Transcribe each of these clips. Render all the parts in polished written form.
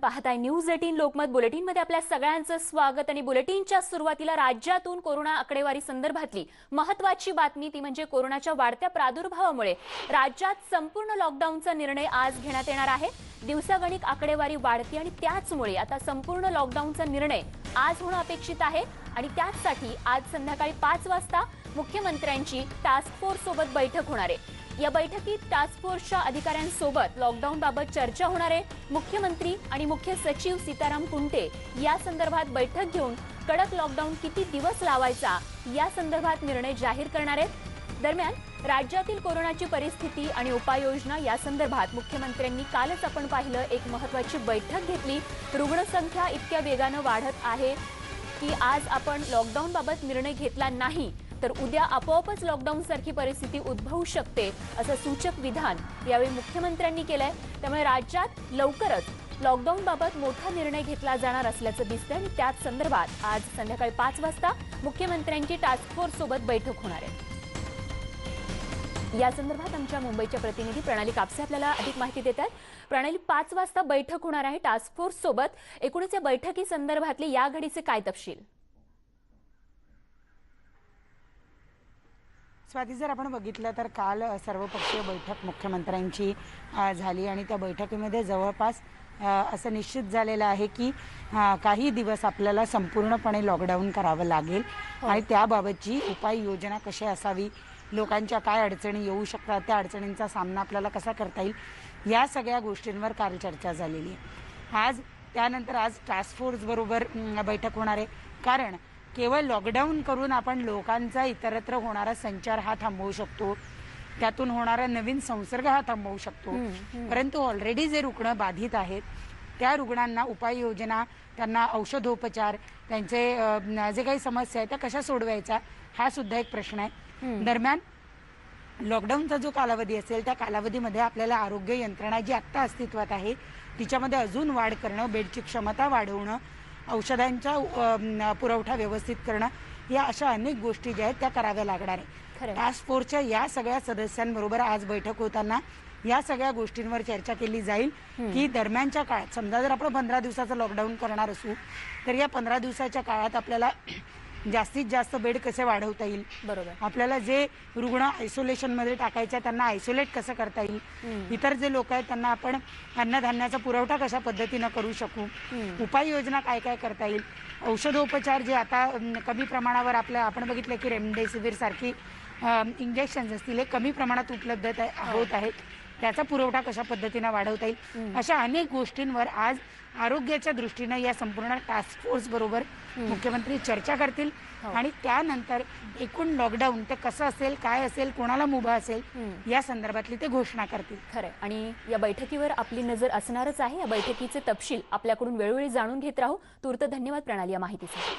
पाहताय news 18 Lokmat bulletin मध्ये आपल्या सगळ्यांचं स्वागत। आणि बुलेटिनच्या सुरुवातीला राज्यातून कोरोना आकडेवारी संदर्भातली महत्त्वाची बातमी ती म्हणजे कोरोनाच्या वाढत्या प्रादुर्भावामुळे राज्यात संपूर्ण लॉकडाऊनचा निर्णय आज घेण्यात येणार आहे। दिवसागणिक आकडेवारी वाढते आणि त्याचमुळे आता संपूर्ण लॉकडाऊनचा निर्णय आज होणं अपेक्षित आहे आणि त्यासाठी आज संध्याकाळी 5 वाजता मुख्यमंत्र्यांची टास्क फोर्स सोबत बैठक होणार आहे। या बैठकीत टास्क फोर्सच्या अधिकाऱ्यांसोबत लॉकडाऊन बाबत चर्चा होणार आहे। मुख्यमंत्री आणि मुख्य सचिव सीताराम कुंटे या संदर्भात बैठक घेऊन कडक लॉकडाऊन किती दिवस लावायचा या संदर्भात निर्णय जाहीर करणार आहेत। दरम्यान राज्यातील कोरोनाची परिस्थिती आणि उपाययोजना या संदर्भात मुख्यमंत्र्यांनी कालच आपण पाहिलं एक महत्त्वाची बैठक घेतली। रुग्णसंख्या इतक्या वेगाने वाढत आहे की आज आपण लॉकडाऊन बाबत निर्णय घेतला नाही तर उद्या आपोआपच लॉकडाऊन सारखी परिस्थिती उद्भवू शकते असं सूचक विधान यावेळी मुख्यमंत्र्यांनी केलंय। त्यामुळे राज्यात लवकरच लॉकडाऊन बाबत मोठा निर्णय घेतला जाणार असल्याचं दिसतंय आणि त्याच संदर्भात आज संध्याकाळी 5 वाजता मुख्यमंत्र्यांची टास्क फोर्स सोबत बैठक होणार आहे। या संदर्भात आमच्या मुंबईच्या प्रतिनिधी प्रणाली कापसे आपल्याला अधिक माहिती देतात। प्रणाली, 5 वाजता बैठक होणार आहे टास्क फोर्स सोबत, एकूणच या बैठकी संदर्भातले या घडीचे काय तपशील? स्वाती, जर आपण बघितलं तर काल सर्वपक्षीय बैठक मुख्यमंत्र्यांची झाली आणि त्या बैठकीमध्ये जवळपास असं निश्चित झालेलं आहे की काही दिवस आपल्याला संपूर्णपणे लॉकडाऊन करावं लागेल आणि त्याबाबतची उपाययोजना कशी असावी, लोकांच्या काय अडचणी येऊ शकतात, त्या अडचणींचा सामना आपल्याला कसा करता येईल, या सगळ्या गोष्टींवर काल चर्चा झालेली आहे। त्यानंतर आज टास्क फोर्स बरोबर बैठक होणार आहे, कारण केवळ लॉकडाऊन करून आपण लोकांचा इतरत्र होणारा संचार हा थांबवू शकतो, त्यातून होणारा नवीन संसर्ग हा थांबवू शकतो, परंतु ऑलरेडी जे रुग्ण बाधित आहेत त्या रुग्णांना उपाययोजना, त्यांना औषधोपचार, त्यांचे जे काही समस्या आहेत त्या कशा सोडवायचा हा सुद्धा एक प्रश्न आहे। दरम्यान लॉकडाऊनचा जो कालावधी असेल त्या कालावधीमध्ये आपल्याला आरोग्य यंत्रणा जी आत्ता अस्तित्वात आहे तिच्यामध्ये अजून वाढ करणं, बेडची क्षमता वाढवणं, औषधांचा पुरवठा व्यवस्थित करणं, या अशा अनेक गोष्टी ज्या आहेत त्या कराव्या लागणार आहे। टास्क फोर्सच्या या सगळ्या सदस्यांबरोबर आज बैठक होताना या सगळ्या गोष्टींवर चर्चा केली जाईल की दरम्यानच्या काळात, समजा जर आपण 15 दिवसाचं लॉकडाऊन करणार असू तर या 15 दिवसाच्या काळात आपल्याला जास्तीत जास्त बेड कसे वाढवता येईल, बरोबर, आपल्याला जे रुग्ण आयसोलेशनमध्ये टाकायचे त्यांना आयसोलेट कसं करता येईल, इतर जे लोक आहेत त्यांना आपण अन्नधान्याचा पुरवठा कशा पद्धतीनं करू शकू, उपाययोजना काय काय करता येईल, औषधोपचार जे आता कमी प्रमाणावर आपण बघितलं की रेमडेसिवीर सारखी इंजेक्शन्स असतील हे कमी प्रमाणात उपलब्ध होत आहेत, त्याचा पुरवठा कशा पद्धतीने वाढवता येईल, अशा अनेक गोष्टींवर आज आरोग्याच्या दृष्टीने या संपूर्ण टास्क फोर्स बरोबर मुख्यमंत्री चर्चा करतील आणि त्यानंतर एकूण लॉकडाऊन ते कसं असेल, काय असेल, कोणाला मुभा असेल या संदर्भातली ते घोषणा करतील। खरं, आणि या बैठकीवर आपली नजर असणारच आहे। या बैठकीचे तपशील आपल्याकडून वेळोवेळी जाणून घेत राहू। तूर्त धन्यवाद प्रणाली या माहितीसाठी।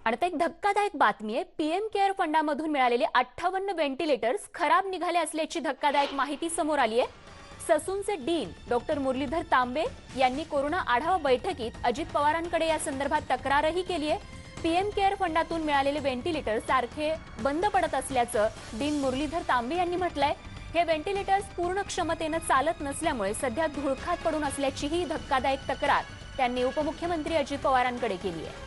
आणि एक धक्कादायक बातमी आहे, पीएम केअर फंडामधून मिळालेले 58 व्हेंटिलेटर्स खराब निघाले असल्याची धक्कादायक माहिती समोर आली आहे। ससूनचे डीन डॉक्टर मुरलीधर तांबे यांनी कोरोना आढावा बैठकीत अजित पवारांकडे या संदर्भात तक्रारही केली आहे। पीएम केअर फंडातून मिळालेले व्हेंटिलेटर सारखे बंद पडत असल्याचं डीन मुरलीधर तांबे यांनी म्हटलंय। हे व्हेंटिलेटर्स पूर्ण क्षमतेने चालत नसल्यामुळे सध्या धुळखात पडून असल्याचीही धक्कादायक तक्रार त्यांनी उपमुख्यमंत्री अजित पवारांकडे केली आहे।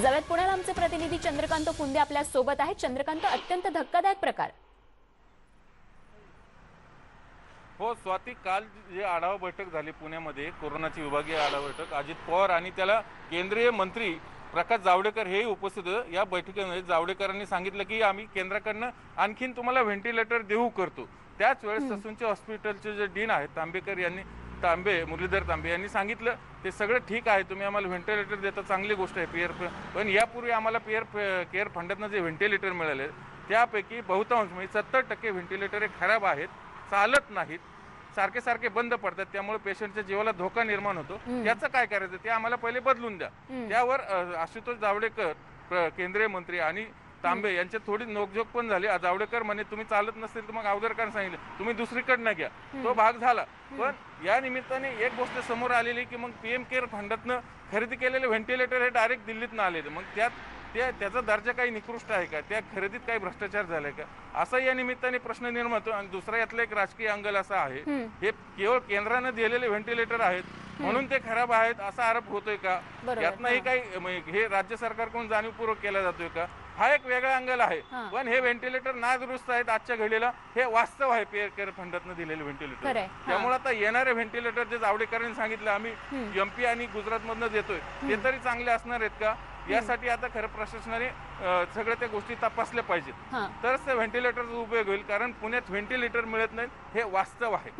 जवळ पुण्याला आमचे प्रतिनिधी चंद्रकांत फुंदे आपल्या सोबत आहेत। चंद्रकांत, अत्यंत धक्कादायक प्रकार। हो स्वाती, काल जे आढावा बैठक झाली पुण्यामध्ये, कोरोनाची विभागीय आढावा बैठक, अजित पवार आणि त्याला केंद्रीय मंत्री प्रकाश जावडेकर हेही उपस्थित होते। या बैठकीमध्ये जावडेकरांनी सांगितलं की आम्ही केंद्राकडनं आणखीन तुम्हाला व्हेंटिलेटर देऊ करतो। त्याच वेळेस ससूनचे हॉस्पिटलचे जे डीन आहेत मुरलीधर तांबे यांनी सांगितलं ते सगळं ठीक आहे, तुम्ही आम्हाला व्हेंटिलेटर देता, चांगली गोष्ट आहे, पण यापूर्वी आम्हाला केअर फंडातनं जे व्हेंटिलेटर मिळाले त्यापैकी बहुतांश म्हणजे 70% व्हेंटिलेटर हे खराब आहेत, चालत नाहीत, सारखे सारखे बंद पडतात, त्यामुळे पेशंटच्या जीवाला धोका निर्माण होतो। याचं काय करायचं ते आम्हाला पहिले बदलून द्या। त्यावर आशुतोष जावडेकर केंद्रीय मंत्री आणि तांबे यांच्यात थोडी नोकझोक पण झाली। जावडेकर म्हणे तुम्ही चालत नसेल तर मग अवधरकरांना सांगितलं तुम्ही दुसरीकडनं घ्या, तो भाग झाला। पण या निमित्ताने एक गोष्ट समोर आलेली की मग पीएम केअर फंडातनं खरेदी केलेले व्हेंटिलेटर हे डायरेक्ट दिल्लीतनं आलेले, मग त्यात त्याचा दर्जा काही निकृष्ट आहे का, त्या खरेदीत काही भ्रष्टाचार झालाय का, असा या निमित्ताने प्रश्न निर्माण होतो. आणि दुसरा यातला एक राजकीय अंगल असा आहे, हे केवळ केंद्रानं दिलेले व्हेंटिलेटर आहेत म्हणून ते खराब आहेत असा आरोप होतोय का, यातनंही काही हे राज्य सरकारकडून जाणीवपूर्वक केला जातोय का, हा एक वेगळा अंगल आहे. पण हे व्हेंटिलेटर नादुरुस्त आहेत आजच्या घडीला, हे वास्तव आहे पीएम केअर फंडातनं दिलेले व्हेंटिलेटर. त्यामुळे आता येणारे व्हेंटिलेटर जे जावडेकरांनी सांगितलं आम्ही एमपी आणि गुजरात मधनं देतोय, ते तरी चांगले असणार आहेत का, यासाठी आता खरं प्रशासनाने सगळ्या त्या गोष्टी तपासल्या पाहिजेत, तरच त्या व्हेंटिलेटरचा उपयोग होईल. कारण पुण्यात व्हेंटिलेटर मिळत नाहीत हे वास्तव आहे.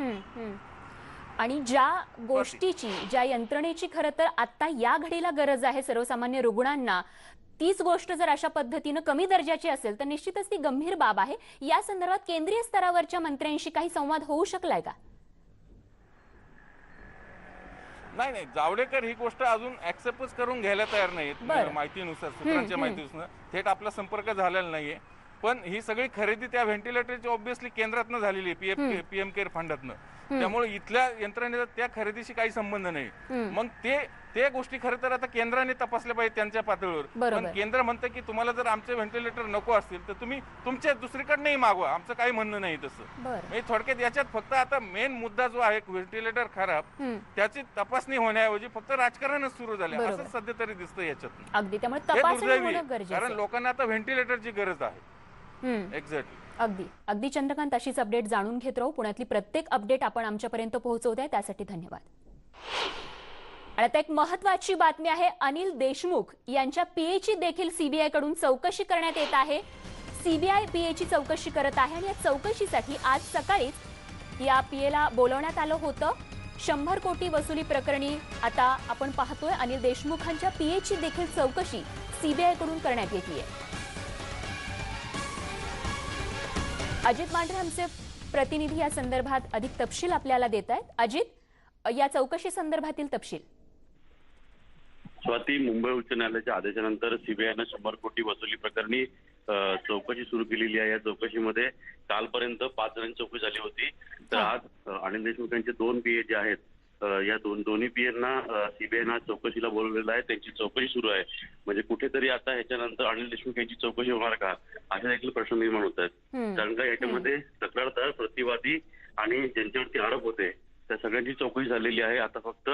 आणि ज्या गोष्टीची, ज्या यंत्रणेची खरं तर आता या घडीला गरज आहे सर्वसामान्य रुग्णांना, तीच गोष्ट जर अशा पद्धतीनं कमी दर्जाची असेल तर निश्चितच ती गंभीर बाब आहे. या संदर्भात केंद्रीय स्तरावरच्या मंत्र्यांशी काही संवाद होऊ शकलाय का? नाही, जावडेकर ही गोष्ट अजून ऍक्सेप्टच करून घ्यायला तयार नाहीत. माहितीनुसार, सूत्रांच्या माहितीनुसार थेट आपला संपर्क झालेला नाहीये. पण ही सगळी खरेदी त्या व्हेंटिलेटरची ऑब्व्हियसली केंद्रातनं झालेली आहे, पीएम केअर फंडातनं. त्यामुळे इथल्या यंत्रणेचा त्या खरेदीशी काही संबंध नाही. मग ते गोष्टी खरं तर आता केंद्राने तपासल्या पाहिजे त्यांच्या पातळीवर. पण केंद्र म्हणतं की तुम्हाला जर आमचे व्हेंटिलेटर नको असतील तर तुम्ही तुमच्या दुसरीकडनंही मागवा, आमचं काही म्हणणं नाही तसं. म्हणजे थोडक्यात याच्यात फक्त आता मेन मुद्दा जो आहे व्हेंटिलेटर खराब, त्याची तपासणी होण्याऐवजी फक्त राजकारणच सुरू झालं असं सध्या तरी दिसतं याच्यात. अगदी, त्यामुळे तपासणी होणं गरजेचं आहे. कारण लोकांना आता व्हेंटिलेटरची गरज आहे. एक्झॅक्टली. अगदी चंद्रकांत, अशीच अपडेट जाणून घेत राहू. पुण्यातली प्रत्येक अपडेट आपण आमच्यापर्यंत पोहोचवताय, त्यासाठी धन्यवाद. आणि आता एक महत्वाची बातमी आहे. अनिल देशमुख यांच्या पीएची देखील सीबीआय कडून चौकशी करण्यात येत आहे. सीबीआय पीएची चौकशी करत आहे आणि या चौकशीसाठी आज सकाळीच या पीएला बोलवण्यात आलं होतं. 100 कोटी वसुली प्रकरणी आता आपण पाहतोय अनिल देशमुखांच्या पीएची देखील चौकशी सीबीआय कडून करण्यात येते. अजित मांढरे आमचे प्रतिनिधी या संदर्भात अधिक तपशील आपल्याला देत आहेत. अजित, या चौकशी संदर्भातील तपशील. स्वाती, मुंबई उच्च न्यायालयाच्या आदेशानंतर सीबीआयनं 100 कोटी वसुली प्रकरणी चौकशी सुरू केलेली आहे. या चौकशीमध्ये कालपर्यंत 5 जणांची चौकशी झाली होती. तर आज अनिल देशमुख यांचे 2 पीए जे आहेत, या दोन्ही पीएंना सीबीआयनं चौकशीला बोलवलेलं आहे. त्यांची चौकशी सुरू आहे. म्हणजे कुठेतरी आता ह्याच्यानंतर अनिल देशमुख यांची चौकशी होणार का, असे देखील प्रश्न निर्माण होत आहेत. कारण का याच्यामध्ये तक्रारदार, प्रतिवादी आणि ज्यांच्यावरती आरोप होते त्या सगळ्यांची चौकशी झालेली आहे. आता फक्त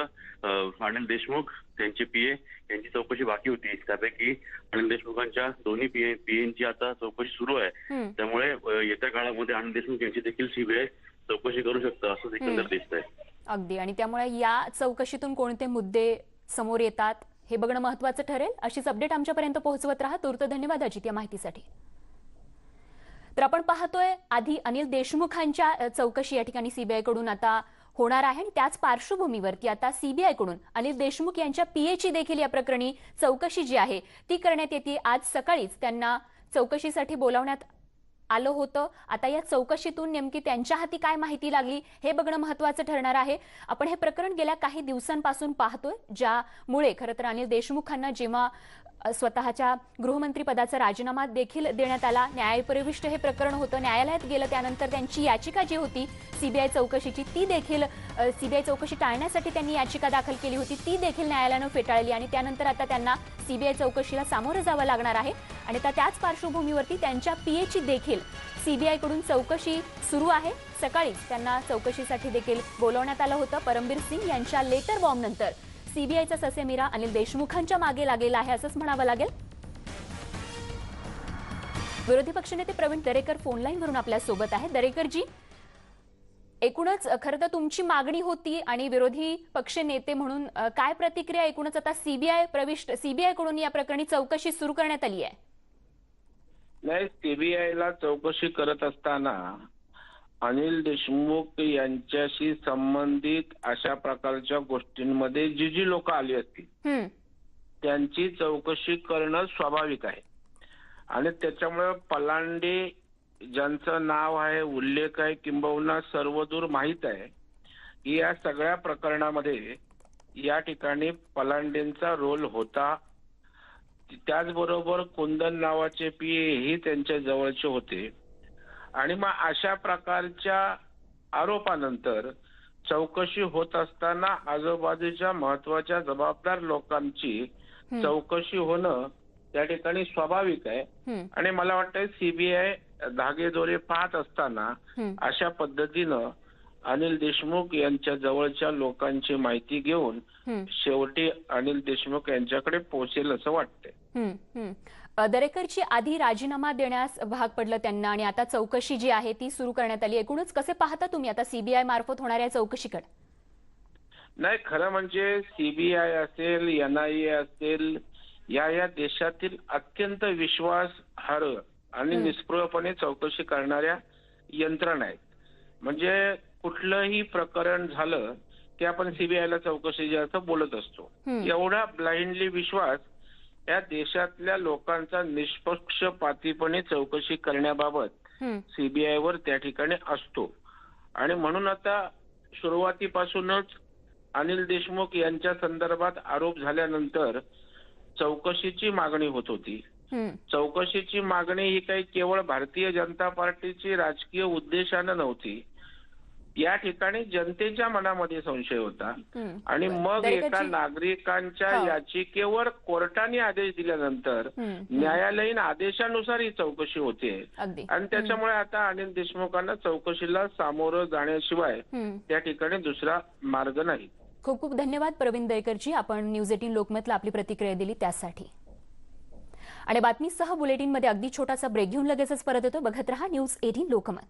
अनिल देशमुख, त्यांचे पीए यांची चौकशी बाकी होती. त्यापैकी अनिल देशमुखांच्या दोन्ही पीएंची आता चौकशी सुरू आहे. त्यामुळे येत्या काळामध्ये अनिल देशमुख यांची देखील सीबीआय चौकशी करू शकतं असं एकंदर दिसतंय. अगदी, आणि त्यामुळे या चौकशीतून कोणते मुद्दे समोर येतात हे बघणं महत्वाचं ठरेल. अशीच अपडेट आमच्यापर्यंत पोहोचवत राहा. तूर्त धन्यवाद अजित या माहितीसाठी. तर आपण पाहतोय आधी अनिल देशमुखांच्या चौकशी या ठिकाणी सीबीआय कडून आता होणार आहे आणि त्याच पार्श्वभूमीवरती आता सीबीआय कडून अनिल देशमुख यांच्या पीएची देखील या प्रकरणी चौकशी जी आहे ती करण्यात येते. आज सकाळीच त्यांना चौकशीसाठी बोलावण्यात आलं होतं. आता या चौकशीतून नेमकी त्यांच्या हाती काय माहिती लागली हे बघणं महत्वाचं ठरणार आहे. आपण हे प्रकरण गेल्या काही दिवसांपासून पाहतोय, ज्यामुळे खरं तर अनिल देशमुखांना जेव्हा स्वतःच्या गृहमंत्री पदाचा राजीनामा देखील देण्यात आला, न्यायप्रविष्ट हे प्रकरण होतं, न्यायालयात गेलं, त्यानंतर त्यांची याचिका जी होती सीबीआय चौकशीची ती देखील सीबीआय चौकशी टाळण्यासाठी त्यांनी याचिका दाखल केली होती, ती देखील न्यायालयानं फेटाळली आणि त्यानंतर आता त्यांना सीबीआय चौकशीला सामोरं जावं लागणार आहे. आणि त्याच पार्श्वभूमीवरती त्यांच्या पीएची देखील सीबीआय कडून चौकशी सुरू आहे. सकाळीच त्यांना चौकशीसाठी देखील बोलवण्यात आलं होतं. परमबीर सिंग यांच्या लेटर बॉम्ब नंतर सीबीआयचा ससेमिरा अनिल देशमुखांच्या मागे लागलेला आहे असंच म्हणावं लागेल. विरोधी पक्षनेते प्रवीण दरेकर फोन लाईन वरून आपल्या सोबत आहे. दरेकरजी, एकूणच खरं तर तुमची मागणी होती आणि विरोधी पक्ष नेते म्हणून काय प्रतिक्रिया, एकूणच आता सीबीआय कडून या प्रकरणी चौकशी सुरू करण्यात आली आहे? नाही, सीबीआयला चौकशी करत असताना अनिल देशमुख यांच्याशी संबंधित अशा प्रकारच्या गोष्टींमध्ये जी लोक आली असतील त्यांची चौकशी करणं स्वाभाविक आहे. आणि त्याच्यामुळे पलांडे ज्यांचं नाव आहे, उल्लेख आहे, किंबहुना सर्वदूर माहीत आहे की या सगळ्या प्रकरणामध्ये या ठिकाणी पलांडेंचा रोल होता. त्याचबरोबर कुंदन नावाचे पीए ही त्यांच्या जवळचे होते. आणि मग अशा प्रकारच्या आरोपानंतर चौकशी होत असताना आजूबाजूच्या महत्वाच्या जबाबदार लोकांची चौकशी होणं त्या ठिकाणी स्वाभाविक आहे. हं, आणि मला वाटतं सीबीआय धागेदोरे पाहत असताना हं, अशा पद्धतीनं अनिल देशमुख यांच्या जवळच्या लोकांची माहिती घेऊन हं, शेवटी अनिल देशमुख यांच्याकडे पोहोचेल असं वाटतंय. हं, हं. दरेकरची आधी राजीनामा देण्यास भाग पडलं त्यांना आणि आता चौकशी जी आहे ती सुरू करण्यात आली. एकूणच कसे पाहता तुम्ही आता सीबीआय मार्फत होणाऱ्या चौकशीकडे? नाही, खरं म्हणजे सीबीआय असेल, NIA असेल, या देशातील अत्यंत विश्वासार्ह आणि निष्पृहपणे चौकशी करणाऱ्या यंत्रणा आहेत. म्हणजे कुठलंही प्रकरण झालं की आपण सीबीआयला चौकशी असं बोलत असतो. एवढा ब्लाइंडली विश्वास या देशातल्या लोकांचा निष्पक्षपातीपणे चौकशी करण्याबाबत सीबीआयवर त्या ठिकाणी असतो. आणि म्हणून आता सुरुवातीपासूनच अनिल देशमुख यांच्या संदर्भात आरोप झाल्यानंतर चौकशीची मागणी होत होती. चौकशीची मागणी ही काही केवळ भारतीय जनता पार्टीची राजकीय उद्देशानं नव्हती. या ठिकाणी जनतेच्या मनामध्ये संशय होता. आणि मग एका नागरिकांच्या याचिकेवर कोर्टाने आदेश दिल्यानंतर न्यायालयीन आदेशानुसार ही चौकशी होते. आणि त्याच्यामुळे आता अनिल देशमुखांना चौकशीला सामोरं जाण्याशिवाय त्या ठिकाणी दुसरा मार्ग नाही. खूप खूप धन्यवाद प्रवीण दरेकरजी, आपण न्यूज 18 लोकमतला आपली प्रतिक्रिया दिली त्यासाठी. आणि बातमीसह बुलेटिनमध्ये अगदी छोटासा ब्रेक घेऊन लगेचच परत येतो. बघत रहा न्यूज 18 लोकमत.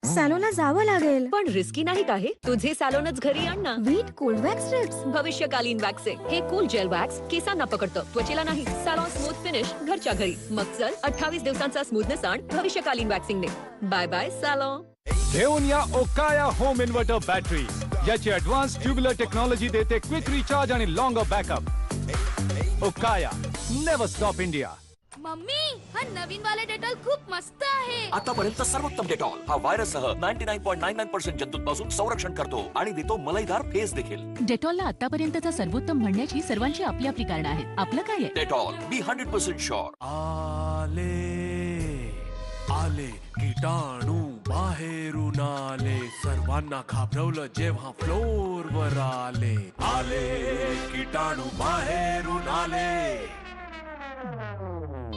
सॅलोनला जावं लागेल, पण रिस्की नाही का हे? तुझे सॅलोनच घरी आण ना. वीट कूल वॅक्स स्ट्रिप्स, भविष्यकालीन वॅक्स आहे हे. कूल जेल वॅक्स केसांना पकडतं, त्वचेला नाही. सॅलॉन स्मूथ फिनिश घरच्या घरी. मग चल 28 दिवसांचा स्मूथनेस आण भविष्यकालीन वॅक्सिंगने. Bye bye सॅलॉन. घेऊन या ओकाया होम इन्व्हर्टर बॅटरी. याची ऍडव्हान्स ट्युब्युलर टेक्नॉलॉजी देते क्विक रिचार्ज आणि longer backup. Okaya, never stop India. Mummy, हा नवीन वाला डेटॉल खूप मस्त आहे. आतापर्यंत सर्वोत्तम डेटॉल हा व्हायरससह 99.99% जंतूंपासून संरक्षण करतो आणि देतो मलाईदार फेस देखील. डेटॉलला आतापर्यंतचा सर्वोत्तम म्हणण्याची सर्वांची आपली आपली कारण आहेत. आपलं काय आहे? Dettol, be 100% sure. आले कीटाणू बाहेरून आले, सर्वांना घाबरवलं जेव्हा फ्लोअरवर आले. आले कीटाणू बाहेरून आले.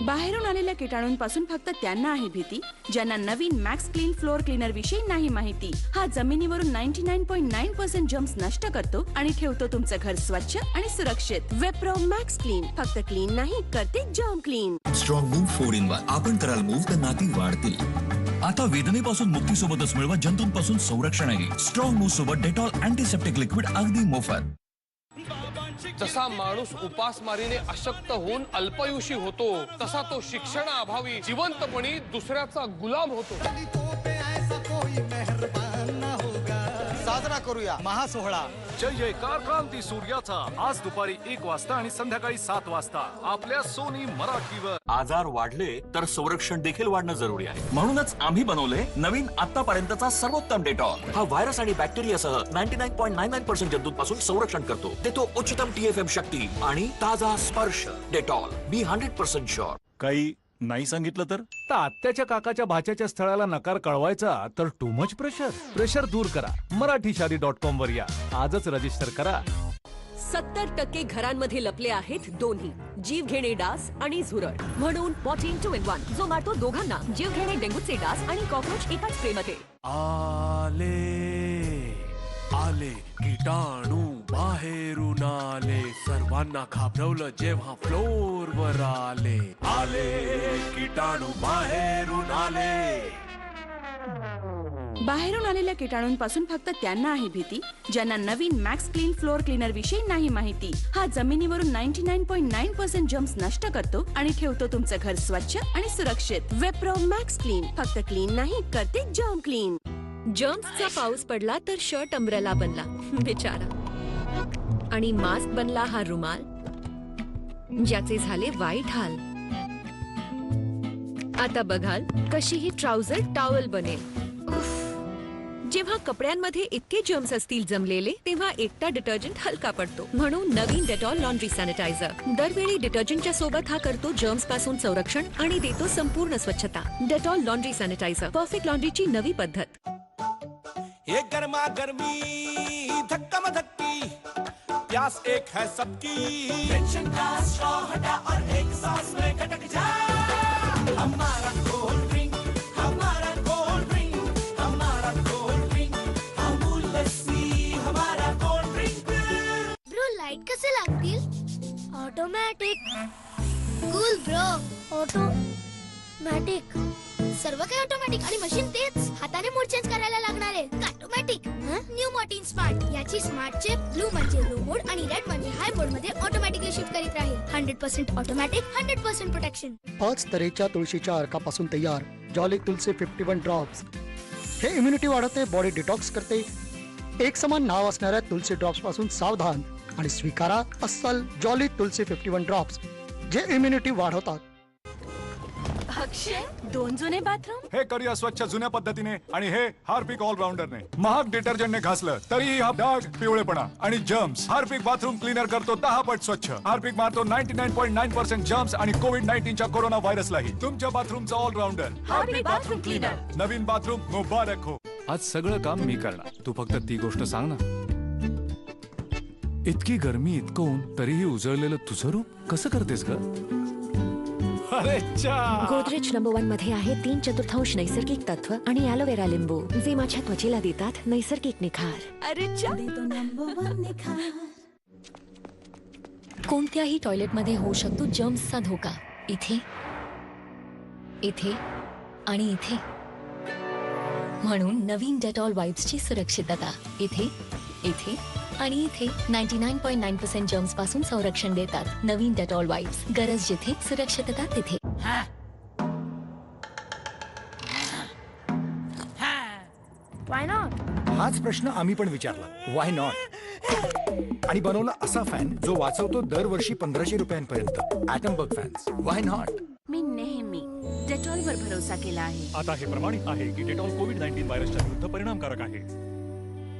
बाहेरून आलेल्या कीटाणूंपासून फक्त त्यांना आहे भीती ज्यांना नवीन मॅक्स क्लीन फ्लोअर क्लीनर विषयी नाही माहिती. हा जमिनीवरून 99.9% जम्स नष्ट करतो आणि ठेवतो तुमचं घर स्वच्छ आणि सुरक्षित. वेप्रो मॅक्स क्लीन फक्त क्लीन नाही करते germ clean. Strong Moov 4-in-1. आपण कराल मूव तर नाती वाढतील. आता वेदनेपासून मुक्तीसोबतच मिळवा जंतूंपासून संरक्षणही. स्ट्रॉंग मूव सोबत डेटॉल अँटीसेप्टिक लिक्विड अगदी मोफत. जसा माणूस उपासमारीने अशक्त होऊन अल्पयुषी होतो, तसा तो शिक्षणाअभावी जिवंतपणी दुसऱ्याचा गुलाम होतो. साजरा करूया महासोहळा. जय जयकार क्रांती सूर्याचा आज दुपारी 1 वाजता आणि संध्याकाळी 7 वाजता आपल्या सोनी मराठीवर. आजार वाढले तर संरक्षण देखील वाढणं जरुरी आहे. म्हणूनच आम्ही बनवले नवीन आतापर्यंतचा सर्वोत्तम डेटॉल. हा व्हायरस आणि बॅक्टेरियासह 99.99% जंतूंपासून संरक्षण करतो. देतो उच्चतम TFM शक्ती आणि ताजा स्पर्श. Dettol, be 100% sure. काही नाही सांगितलं तर आत्याच्या काकाच्या भाच्याच्या स्थळाला नकार कळवायचा तर टू मच प्रेशर दूर करा. marathishadi.com वर या. आजच रजिस्टर करा. 70% घरांमध्ये लपले आहेत दोन्ही, जीवघेणे डास आणि झुरळ. म्हणून पॉटिन 2-in-1 जो मारतो दोघांना, जीवघेणे डेंग्यूचे डास आणि कॉकरोच एकाच स्प्रेमध्ये. आले कीटाणू बाहेरून आले, सर्वांना घाबरवलं जेव्हा फ्लोअरवर आले. आले कीटाणू बाहेरून आले. बाहेरून आलेल्या कीटाणूंपासून फक्त त्यांना आहे भीती ज्यांना नवीन मॅक्स क्लीन फ्लोअर क्लीनर विषयी नाही माहिती. हा जमिनीवरून 99.9% जम्स नष्ट करतो आणि ठेवतो तुमचं घर स्वच्छ आणि सुरक्षित. वेप्रो मॅक्स क्लीन फक्त क्लीन नाही करते जर्म क्लीन. जर्म्सचा पाऊस पडला तर शर्ट अम्ब्रेला बनला बिचारा, आणि मास्क बनला हा रुमाल ज्याचे झाले वाईट हाल. आता बघाल कशी ही ट्राउझर टॉवेल बनेल. जेव्हा कपड्यांमध्ये इतके जर्म्स असतील जमलेले तेव्हा एकटा डिटर्जंट हलका पडतो. म्हणून नवीन डेटॉल लॉन्ड्री सॅनिटायझर दरवेळी डिटर्जंटच्या सोबत हा करतो जर्म्स पासून संरक्षण आणि देतो संपूर्ण स्वच्छता. डेटॉल लॉन्ड्री सॅनिटायझर, परफेक्ट लॉन्ड्रीची नवी पद्धत. ये गर्मा गर्मी धक्का धक्की, प्यास एक है सबकी, टेंशन का स्ट्रॉ हटा और एक सांस में खटक जा. हमारा कोल्ड ड्रिंक, हमारा कोल्ड ड्रिंक, हमारा कोल्ड ड्रिंक, अमूल लस्सी हमारा कोल्ड ड्रिंक. ब्रो लाईट कसे लागतील? ऑटोमॅटिक. Cool bro. ऑटोमॅटिक. सर्व काही ऑटोमॅटिक आणि मशीन तेच. हाताने मोड चेंज करायला लागणार आहे. ऑटोमॅटिक. New Morton smart. याची स्मार्ट चिप ब्लू म्हणजे लो मोड आणि रेड म्हणजे हाय मोड मध्ये ऑटोमॅटिकली शिफ्ट करीत राहील. 100% ऑटोमॅटिक, 100% प्रोटेक्शन. 5 तऱ्हेच्या तुळशीच्या अर्कापासून तयार जॉली तुलसी 51 ड्रॉप्स. हे इम्युनिटी वाढवते, बॉडी डिटॉक्स करते. एक समान नाव असणाऱ्या तुलसी ड्रॉप्स पासून सावधान आणि स्वीकारा अस्सल जॉली तुलसी 51 ड्रॉप्स, जे इम्युनिटी वाढवतात. अक्षय, 2 जुने बाथरूम. हे करूया स्वच्छ जुन्या पद्धतीने आणि हे हार्पिक ऑलराऊंडरने. महाग डिटर्जंटने घासलं तरीही हा डाग, पिवळेपणा आणि जर्म्स हार्पिक बाथरूम क्लीनर करतो 10 पट स्वच्छ. हार्पिक मारतो 99.9% जर्म्स आणि कोविड-19च्या कोरोना व्हायरसलाही. तुमच्या बाथरूमचा ऑलराऊंडर हार्पिक बाथरूम क्लीनर. नवीन बाथरूम मुबारक हो. आज सगळं काम मी करणार, तू फक्त ती गोष्ट सांग ना. इतकी गरमी, इतकं ऊन, तरीही उजळलेलं तुझं रूप कसं करतेस ग? अरे चा. गोदरेज नंबर 1 मध्ये आहे 3/4 नैसर्गिक तत्व आणि ॲलोवेरा लिंबू, जे माझ्या त्वचेला देतात नैसर्गिक निखार. अरे चा. कोणत्याही टॉयलेटमध्ये होऊ शकतो जर्म्सचा धोका. इथे, इथे आणि इथे. म्हणून नवीन डेटॉल वाइप्सची सुरक्षितता इथे, इथे आणि इथे 99.9% जर्म्स पासून संरक्षण देतात. नवीन डेटॉल वाइप्स, गरज जिथे, सुरक्षितता तिथे. Why not? हाच प्रश्न आम्ही पण विचारला. Why not? आणि बनवला असा फॅन जो वाचवतो दरवर्षी 1500 रुपयांपर्यंत. Atomberg fans. Why not? मी नेहमी डेटॉलवर भरोसा केला आहे. आता हे प्रमाणित आहे की डेटॉल कोविड-19 व्हायरसच्या विरुद्ध परिणामकारक आहे.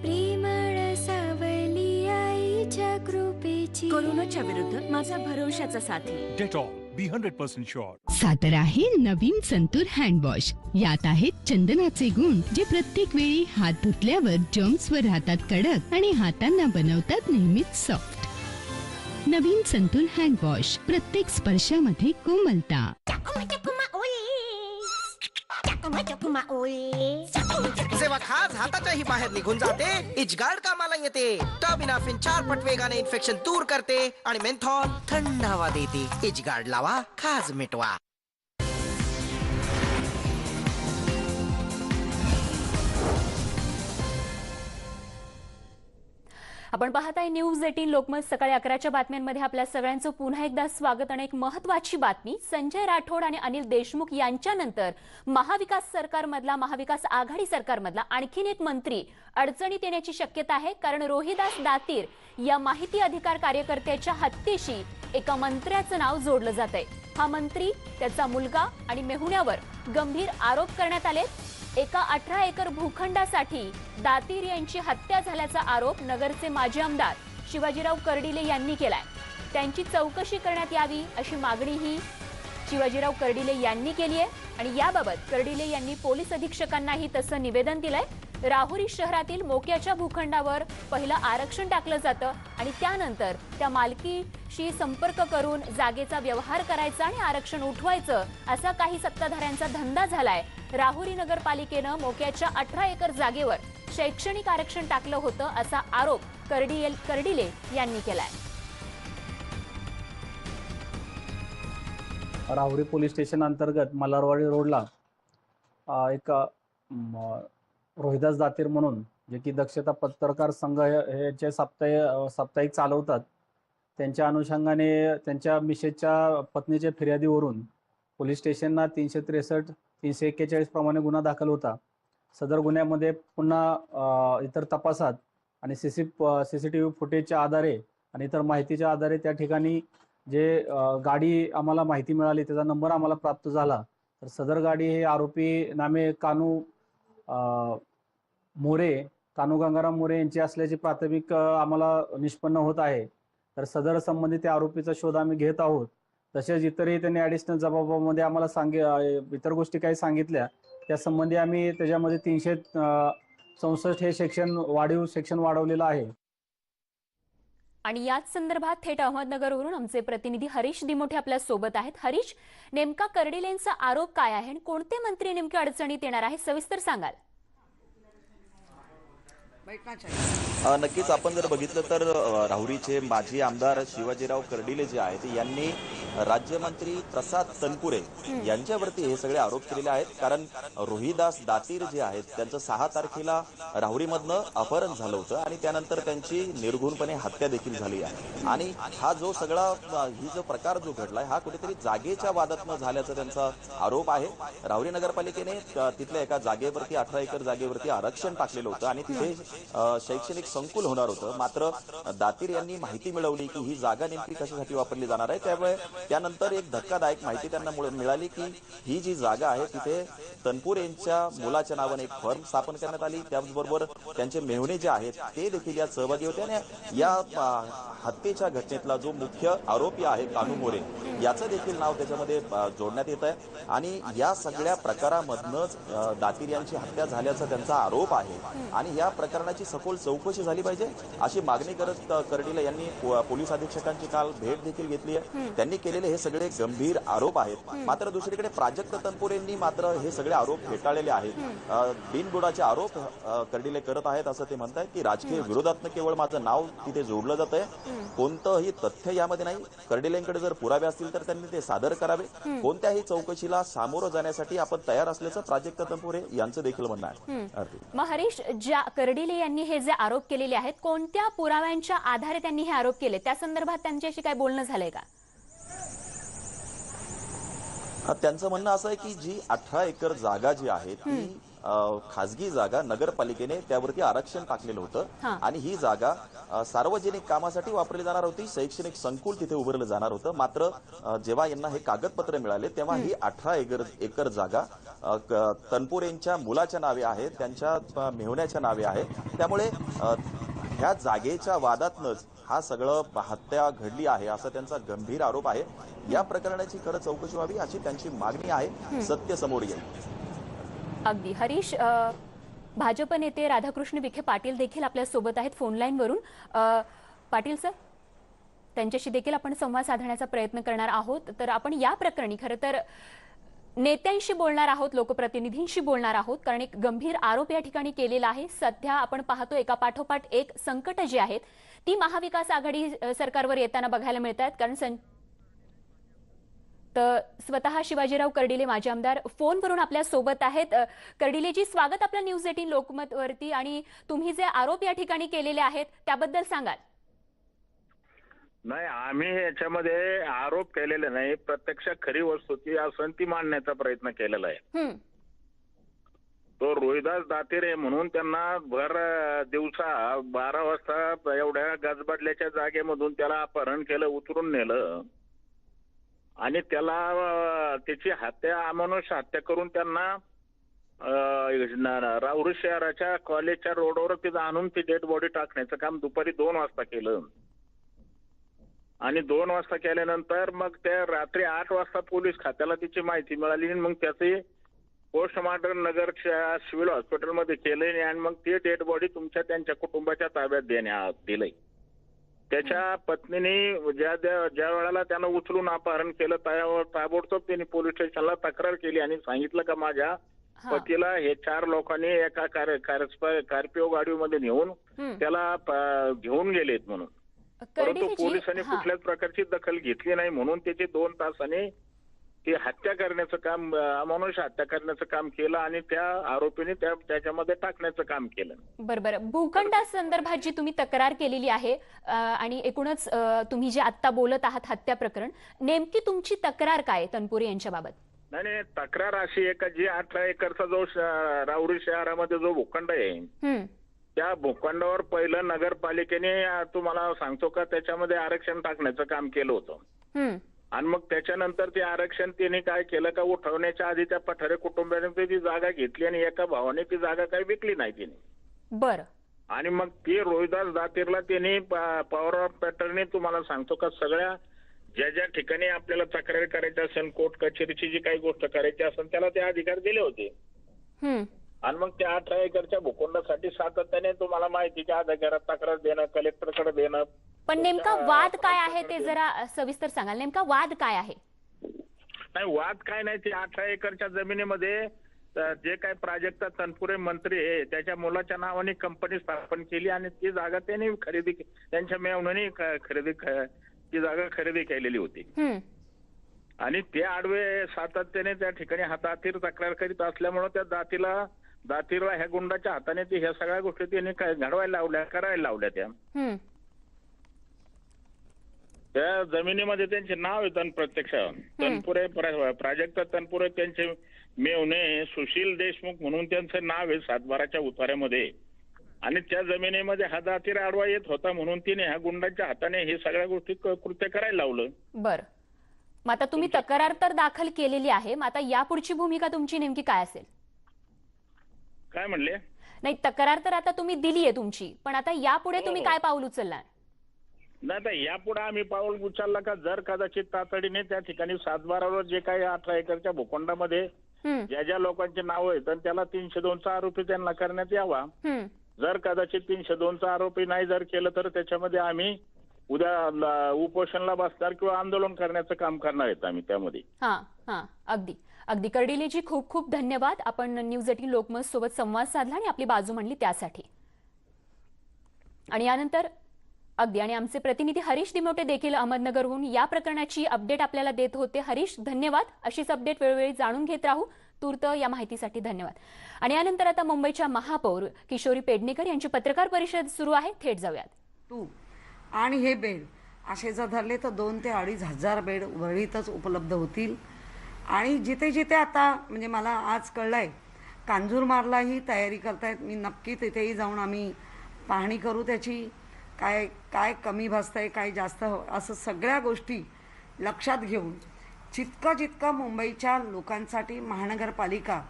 प्रेमळ सावली आईच्या कृपेची. कोरोनाच्या विरुद्ध माझा भरोशाचा साथी. Dettol, be 100% sure. सातर आहे नवीन संतूर हँडवॉश. यात आहेत चंदनाचे गुण, जे प्रत्येक वेळी हात धुतल्यावर जर्म्स वर राहतात कडक आणि हातांना बनवतात नेहमीच सॉफ्ट. नवीन संतूर हँडवॉश, प्रत्येक स्पर्शामध्ये कोमलता. जेव्हा खाज हाताच्याही बाहेर निघून जाते, इजगार्ड कामाला येते. टर्बिनाफिन 4 पट वेगाने इन्फेक्शन दूर करते आणि मेंथॉल थंड हवा देते. इजगार्ड लावा, खाज मिटवा. आपण पाहत आहे न्यूज 18 लोकमत. सकाळी 11च्या बातम्यांमध्ये आपल्या सगळ्यांचं पुन्हा एकदा स्वागत. आणि एक महत्त्वाची बातमी, संजय राठोड आणि अनिल देशमुख यांच्यानंतर महाविकास आघाडी सरकारमधला आणखीन एक मंत्री अडचणीत येण्याची शक्यता आहे. कारण रोहिदास दातीर या माहिती अधिकार कार्यकर्त्याच्या हत्येशी एका मंत्र्याचं नाव जोडलं जात आहे. हा मंत्री, त्याचा मुलगा आणि मेहुण्यावर गंभीर आरोप करण्यात आले. एका 18 एकर भूखंडासाठी दातीर यांची हत्या झाल्याचा आरोप नगरचे माजी आमदार शिवाजीराव कर्डिले यांनी केलाय. त्यांची चौकशी करण्यात यावी अशी मागणीही शिवाजीराव कर्डिले यांनी केली आहे. आणि याबाबत कर्डिले यांनी पोलीस अधीक्षकांनाही तसं निवेदन दिलंय. राहुरी शहरातील मोक्याच्या भूखंडावर पहिलं आरक्षण टाकलं जातं आणि त्यानंतर त्या मालकीशी संपर्क करून जागेचा व्यवहार करायचा आणि आरक्षण उठवायचं, असा काही सत्ताधाऱ्यांचा धंदा झालाय. राहुरी नगरपालिकेनं मोक्याच्या 18 एकर जागेवर शैक्षणिक आरक्षण टाकलं होतं, असा आरोप कर्डिले यांनी केलाय. राहुरी पोलीस स्टेशन अंतर्गत मल्हारवाडी रोडला एक रोहिदास दातीर म्हणून, जे की दक्षता पत्रकार संघ ह्याचे साप्ताहिक चालवतात, त्यांच्या अनुषंगाने त्यांच्या मिसेसच्या पत्नीच्या फिर्यादीवरून पोलीस स्टेशनला 363, 341 प्रमाणे गुन्हा दाखल होता. सदर गुन्ह्यामध्ये पुन्हा इतर तपासात आणि CCTV फुटेजच्या आधारे आणि इतर माहितीच्या आधारे त्या ठिकाणी जे गाडी आम्हाला माहिती मिळाली, त्याचा नंबर आम्हाला प्राप्त झाला. तर सदर गाडी हे आरोपी नामे कानू मोरे, कान्हू गंगाराम मोरे यांची असल्याची प्राथमिक आम्हाला निष्पन्न होत आहे. तर सदर संबंधित त्या आरोपीचा शोध आम्ही घेत आहोत. तसेच इतरही त्यांनी ॲडिशनल जबाबामध्ये आम्हाला इतर गोष्टी काही सांगितल्या, त्या संबंधी आम्ही त्याच्यामध्ये 364 हे सेक्शन वाढवलेलं आहे. आणि याच संदर्भात थेट अहमदनगरवरून आमचे प्रतिनिधी हरीश दिमोठे आपल्या सोबत आहेत. हरीश, नेमका कर्डिलेंचा आरोप काय आहे आणि कोणते मंत्री नेमके अडचणीत येणार आहे, सविस्तर सांगाल? नक्कीच आपण जर बघितलं तर राहुरीचे माजी आमदार शिवाजीराव कर्डिले जे आहेत यांनी राज्यमंत्री प्रसाद तनपुरे यांच्यावरती हे सगळे आरोप केलेले आहेत. कारण रोहिदास दातीर जे आहेत त्यांचं 6 तारखेला राहुरीमधनं अपहरण झालं होतं आणि त्यानंतर त्यांची निर्घुणपणे हत्या देखील झाली आहे. आणि हा जो प्रकार जो घडलाय हा कुठेतरी जागेच्या वादातनं झाल्याचा त्यांचा आरोप आहे. राहुरी नगरपालिकेने तिथल्या एका जागेवरती 18 एकर जागेवरती आरक्षण टाकलेलं होतं आणि तिथे शैक्षणिक संकुल होणार होतं. मात्र दातीर यांनी माहिती मिळवली की ही जागा नेमकी कशासाठी वापरली जाणार आहे. त्यामुळे त्यानंतर एक धक्कादायक माहिती त्यांना मिळाली की ही जी जागा आहे तिथे तनपुरे यांच्या मुलाच्या नावाने एक फर्म स्थापन करण्यात आली. त्याचबरोबर त्यांचे मेहुणे जे आहेत ते देखील यात सहभागी होते आणि या हत्येच्या घटनेतला जो मुख्य आरोपी आहे कान्हू मोरे याचं देखील नाव त्याच्यामध्ये जोडण्यात येत आहे. आणि या सगळ्या प्रकारामधनच दातीर यांची हत्या झाल्याचा त्यांचा आरोप आहे आणि या प्रकरणाची सखोल चौकशी झाली पाहिजे अशी मागणी करत कर्डिले यांनी पोलीस अधीक्षकांची काल भेट देखील घेतली आहे. त्यांनी केलेले हे सगळे गंभीर आरोप आहेत. मात्र दुसरीकडे प्राजक्त तनपुरेंनी मात्र हे सगळे आरोप फेटाळलेले आहेत. बिनबुडाचे आरोप कर्डिले करत आहेत असं ते म्हणतात की राजकीय विरोधातनं केवळ माझं नाव तिथे जोडलं जात आहे, कोणतंही तथ्य यामध्ये नाही. कर्डिलेंकडे जर पुरावे असतील तर त्यांनी ते सादर करावे. कोणत्याही चौकशीला सामोरं जाण्यासाठी आपण तयार असल्याचं प्राजक्त तनपुरे यांचं देखील म्हणणं आहे. मग हरीश, ज्या कर्डिले यांनी हे जे आरोप केलेले आहेत कोणत्या पुराव्यांच्या आधारे त्यांनी हे आरोप केले, त्या संदर्भात त्यांच्याशी काय बोलणं झालंय का? त्यांचं म्हणणं असं आहे की जी 18 एकर जागा जी आहे ती खासगी जागा नगरपालिकेने त्यावरती आरक्षण टाकलेलं होतं आणि ही जागा सार्वजनिक कामासाठी वापरली जाणार होती. शैक्षणिक संकुल तिथे उभारलं जाणार होतं. मात्र जेव्हा यांना हे कागदपत्र मिळाले तेव्हा ही 18 एकर जागा तनपुरेंच्या मुलाच्या नावे आहे, त्यांच्या मेहुण्याच्या नावे आहे. त्यामुळे ह्या जागेच्या वादातनच हा सगळं हत्या घडली आहे असा त्यांचा गंभीर आरोप आहे. या प्रकरणाची खरं चौकशी व्हावी अशी त्यांची मागणी आहे. सत्य समोर येईल. अगदी हरीश, भाजप नेते राधाकृष्ण विखे पाटील देखील आपल्या सोबत आहेत फोन लाईन वरून. पाटील सर, त्यांच्याशी देखील आपण संवाद साधण्याचा प्रयत्न करणार आहोत. तर आपण या प्रकरणी खरं तर नेत्यांशी बोलणार आहोत, लोकप्रतिनिधींशी बोलणार आहोत, कारण एक गंभीर आरोप या ठिकाणी केलेला आहे. सध्या आपण पाहतो एका पाठोपाठ एक संकट जी आहेत ती महाविकास आघाडी सरकारवर येताना बघायला मिळत आहेत. कारण तर स्वतः शिवाजीराव कर्डिले माजी आमदार फोनवरून आपल्या सोबत आहेत. कर्डिलेजी, स्वागत आपल्या न्यूज 18 लोकमत वरती. आणि तुम्ही जे आरोप या ठिकाणी केलेले आहेत त्याबद्दल सांगाल? नाही, आम्ही याच्यामध्ये आरोप केलेले नाही, प्रत्यक्ष खरी वस्तुस्थिती असं ती मांडण्याचा प्रयत्न केलेला आहे. तो रोहिदास दातीर म्हणून त्यांना भर दिवसा 12 वाजता एवढ्या गजबजल्याच्या जागेमधून त्याला अपहरण केलं, उतरून नेलं आणि त्याला त्याची हत्या, अमानुष हत्या करून त्यांना राहुरी शहराच्या कॉलेजच्या रोडवर तिथं आणून ती डेड बॉडी टाकण्याचं काम दुपारी 2 वाजता केलं. आणि 2 वाजता केल्यानंतर मग त्या रात्री 8 वाजता पोलीस खात्याला तिची माहिती मिळाली. मग त्याचे पोस्टमार्टम नगरच्या सिव्हिल हॉस्पिटलमध्ये केले आणि मग ते डेड बॉडी त्यांच्या कुटुंबाच्या ताब्यात देण्यात दिलंय. त्याच्या पत्नीने ज्या वेळेला त्यानं उचलून अपहरण केलं त्यावर ताबडतोब त्यांनी पोलीस स्टेशनला तक्रार केली आणि सांगितलं का माझ्या पतीला हे 4 लोकांनी एका कार्पिओ गाडीमध्ये नेऊन त्याला घेऊन गेलेत म्हणून. परंतु पोलिसांनी कुठल्याच प्रकारची दखल घेतली नाही म्हणून त्याचे 2 तासाने ती हत्या करण्याचं काम, अमानुष हत्या करण्याचं काम केलं आणि त्या आरोपीने त्याच्यामध्ये टाकण्याचं काम केलं. बरोबर. भूखंडासंदर्भात जी तुम्ही तक्रार केलेली आहे आणि एकूणच तुम्ही जे आता बोलत आहात हत्या प्रकरण, नेमकी तुमची तक्रार काय तनपुरे यांच्या बाबत? नाही, तक्रार अशी आहे का जी 18 एकरचा जो राहुरी शहरामध्ये जो भूखंड आहे त्या भूखंडावर पहिलं नगरपालिकेने, तुम्हाला सांगतो का, त्याच्यामध्ये आरक्षण टाकण्याचं काम केलं होतं. आणि मग त्याच्यानंतर ते आरक्षण त्यांनी काय केलं का, उठवण्याच्या आधी त्या पठारे कुटुंबाने ती जागा घेतली आणि एका भावाने ती जागा काही विकली नाही तिने. बरं. आणि मग ते रोहिदास दातीरला त्यांनी पॉवर ऑफ पॅटर्नने तुम्हाला सांगतो का सगळ्या ज्या ज्या ठिकाणी आपल्याला तक्रार करायची असेल, कोर्ट कचेरीची जी काही गोष्ट करायची असेल त्याला ते अधिकार दिले होते. आणि मग त्या 18 एकरच्या भूखंडासाठी सातत्याने तुम्हाला माहिती की अधिकारात तक्रार देणं, कलेक्टरकडे देणं. पण नेमका वाद काय आहे ते जरा सविस्तर सांगाल. नेमका वाद काय आहे? नाही, वाद काय नाही. ते 18 एकरच्या जमिनीमध्ये जे काय प्राजक्ता तनपुरे मंत्री आहे त्याच्या मुलाच्या नावाने कंपनी स्थापन केली आणि ती जागा त्यांनी खरेदी, त्यांच्या मेवणीने ती जागा खरेदी केलेली होती. आणि ते आडवे सातत्याने त्या ठिकाणी दातीर तक्रार करीत असल्यामुळे त्या दातीरला ह्या गुंडाच्या हाताने ते ह्या सगळ्या गोष्टी त्यांनी घडवायला लावल्या, करायला लावल्या. त्या जमिनीमध्ये त्यांचे नाव आहे प्रत्यक्ष तनपुरे, प्राजक्ता तनपुरे, त्यांचे मेवणे सुशील देशमुख म्हणून त्यांचं नाव आहे सातबाराच्या उतार्यामध्ये. आणि त्या जमिनीमध्ये हा दातीर आडवा येत होता म्हणून तिने ह्या गुंडाच्या हाताने हे सगळ्या गोष्टी कृत्य करायला लावलं. बरं, मग आता तुम्ही तक्रार तर दाखल केलेली आहे, मग आता यापुढची भूमिका तुमची नेमकी काय असेल? काय म्हणले? नाही, तक्रार तर आता तुम्ही दिली आहे तुमची, पण आता यापुढे तुम्ही काय पाऊल उचलणार? नाही, तर यापुढे आम्ही पाऊल उचलला का जर कदाचित तातडीने त्या ठिकाणी सातबारावर जे काही 18 एकरच्या भूखंडामध्ये ज्या ज्या लोकांचे नाव आहेत त्याला 302चा आरोपी त्यांना करण्यात यावा. जर कदाचित 302चा आरोपी नाही जर केलं तर त्याच्यामध्ये आम्ही उद्या उपोषणला बसणार किंवा आंदोलन करण्याचं काम करणार आहेत आम्ही त्यामध्ये. अगदी कर्डिलेजी, खूप खूप धन्यवाद. आपण न्यूज 18 लोकमत सोबत संवाद साधला आणि आपली बाजू मांडली त्यासाठी. आणि यानंतर आणि आमचे प्रतिनिधी हरीश दिमोटे देखील अहमदनगरहून या प्रकरणाची अपडेट आपल्याला देत होते. हरीश, धन्यवाद. अशीच अपडेट वेळोवेळी जाणून घेत राहू. तूर्त या माहितीसाठी धन्यवाद. आणि यानंतर आता मुंबईच्या महापौर किशोरी पेडणेकर यांची पत्रकार परिषद सुरू आहे. थेट जाऊयात. आणि हे बेड असे जर धरले तर 2,000 ते 2,500 बेड वरळीतच उपलब्ध होतील. आणि जिथे जिथे आता म्हणजे मला आज कळलंय कांजूरमार्गलाही तयारी करतायत. मी नक्की तिथेही जाऊन आम्ही पाहणी करू त्याची, काय काय कमी भासतंय, काय जास्त, असं सगळ्या गोष्टी लक्षात घेऊन जितकं मुंबईच्या लोकांसाठी महानगरपालिका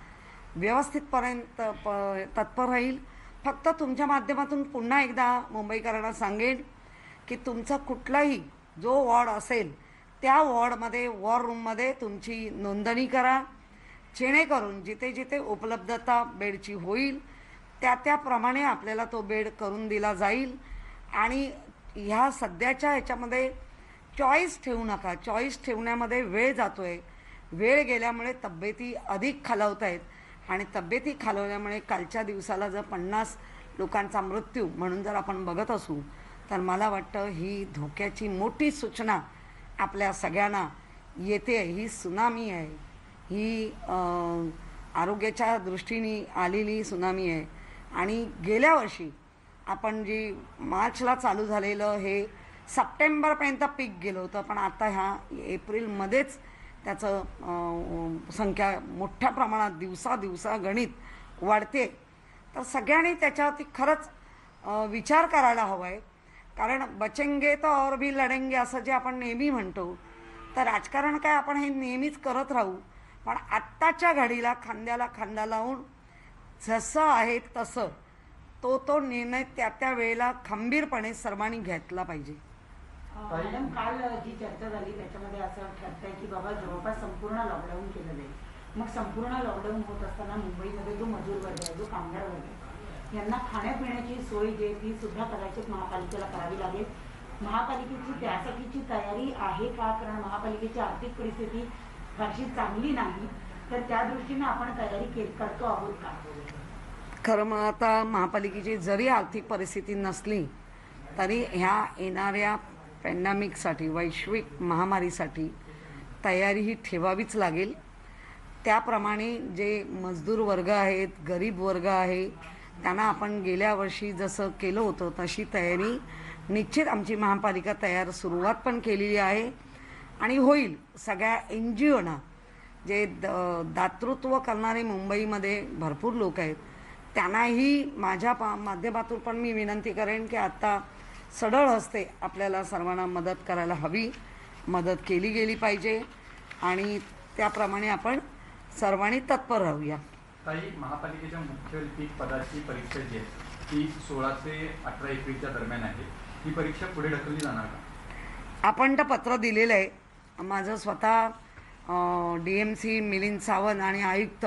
व्यवस्थितपर्यंत तत्पर राहील. फक्त तुमच्या माध्यमातून पुन्हा एकदा मुंबईकरांना सांगेन की तुमचा कुठलाही जो वॉर्ड असेल त्या वॉर्डमध्ये वॉर रूममध्ये तुमची नोंदणी करा, जेणेकरून जिथे जिथे उपलब्धता बेडची होईल त्याप्रमाणे आपल्याला तो बेड करून दिला जाईल. आणि ह्या सध्याच्या ह्याच्यामध्ये चॉईस ठेवू नका. चॉईस ठेवण्यामध्ये वेळ जातोय. वेळ गेल्यामुळे तब्येती अधिक खालावत आहेत आणि तब्येती खालवल्यामुळे कालच्या दिवसाला जर 50 लोकांचा मृत्यू म्हणून जर आपण बघत असू तर मला वाटतं ही धोक्याची मोठी सूचना आपल्या सगळ्यांना येते. ही सुनामी आहे, ही आरोग्याच्या दृष्टीने आलेली सुनामी आहे. आणि गेल्या वर्षी आपण जी मार्चला चालू झालेलं हे सप्टेंबरपर्यंत पीक गेलं होतं, पण आता ह्या एप्रिलमध्येच त्याचं संख्या मोठ्या प्रमाणात दिवसा गणित वाढते. तर सगळ्यांनी त्याच्यावरती खरंच विचार करायला हवा आहे. कारण बचेंगे तर और भी लढेंगे असं जे आपण नेहमी म्हणतो, तर राजकारण काय आपण हे नेहमीच करत राहू, पण आत्ताच्या घडीला खांद्याला खांदा लावून जसं आहे तसं तो निर्णय त्या वेळेला खंबीरपणे सर्वांनी घेतला पाहिजे. मॅडम, काल जी चर्चा झाली त्याच्यामध्ये असं ठरतंय की बाबा जवळपास संपूर्ण लॉकडाऊन केलं जाईल. मग संपूर्ण लॉकडाऊन होत असताना मुंबईमध्ये जो मजूर वर्ग आहे, जो कामगार वर्ग आहे, यांना खाण्यापिण्याची सोय जी ती सुद्धा कदाचित महापालिकेला करावी लागेल. महापालिकेची त्यासाठीची तयारी आहे का? कारण महापालिकेची आर्थिक परिस्थिती फारशी चांगली नाही, तर त्या दृष्टीने आपण तयारी करतो आहोत का? खरं मग आता महापालिकेची जरी आर्थिक परिस्थिती नसली तरी ह्या येणाऱ्या पॅन्डेमिकसाठी, वैश्विक महामारीसाठी तयारी ही ठेवावीच लागेल. त्याप्रमाणे जे मजदूर वर्ग आहेत, गरीब वर्ग आहे, त्यांना आपण गेल्या वर्षी जसं केलं होतं तशी तयारी निश्चित आमची महापालिका सुरुवात पण केलेली आहे आणि होईल. सगळ्या NGOना जे दातृत्व करणारे मुंबईमध्ये भरपूर लोक आहेत त्यांनाही माझ्या माध्यमातून पण मी विनंती करेन की आता सढळ हस्ते आपल्याला सर्वांना मदत करायला हवी, मदत केली गेली पाहिजे आणि त्याप्रमाणे आपण सर्वांनी तत्पर राहूया. काही महापालिकेच्या मुख्य लिपिक पदाची परीक्षा जी आहे ती 16 ते 18 एप्रिलच्या दरम्यान आहे. ही परीक्षा पुढे ढकलली जाणार का? आपण तर पत्र दिलेलं आहे. माझं स्वतः DMC मिलिंद सावंत आणि आयुक्त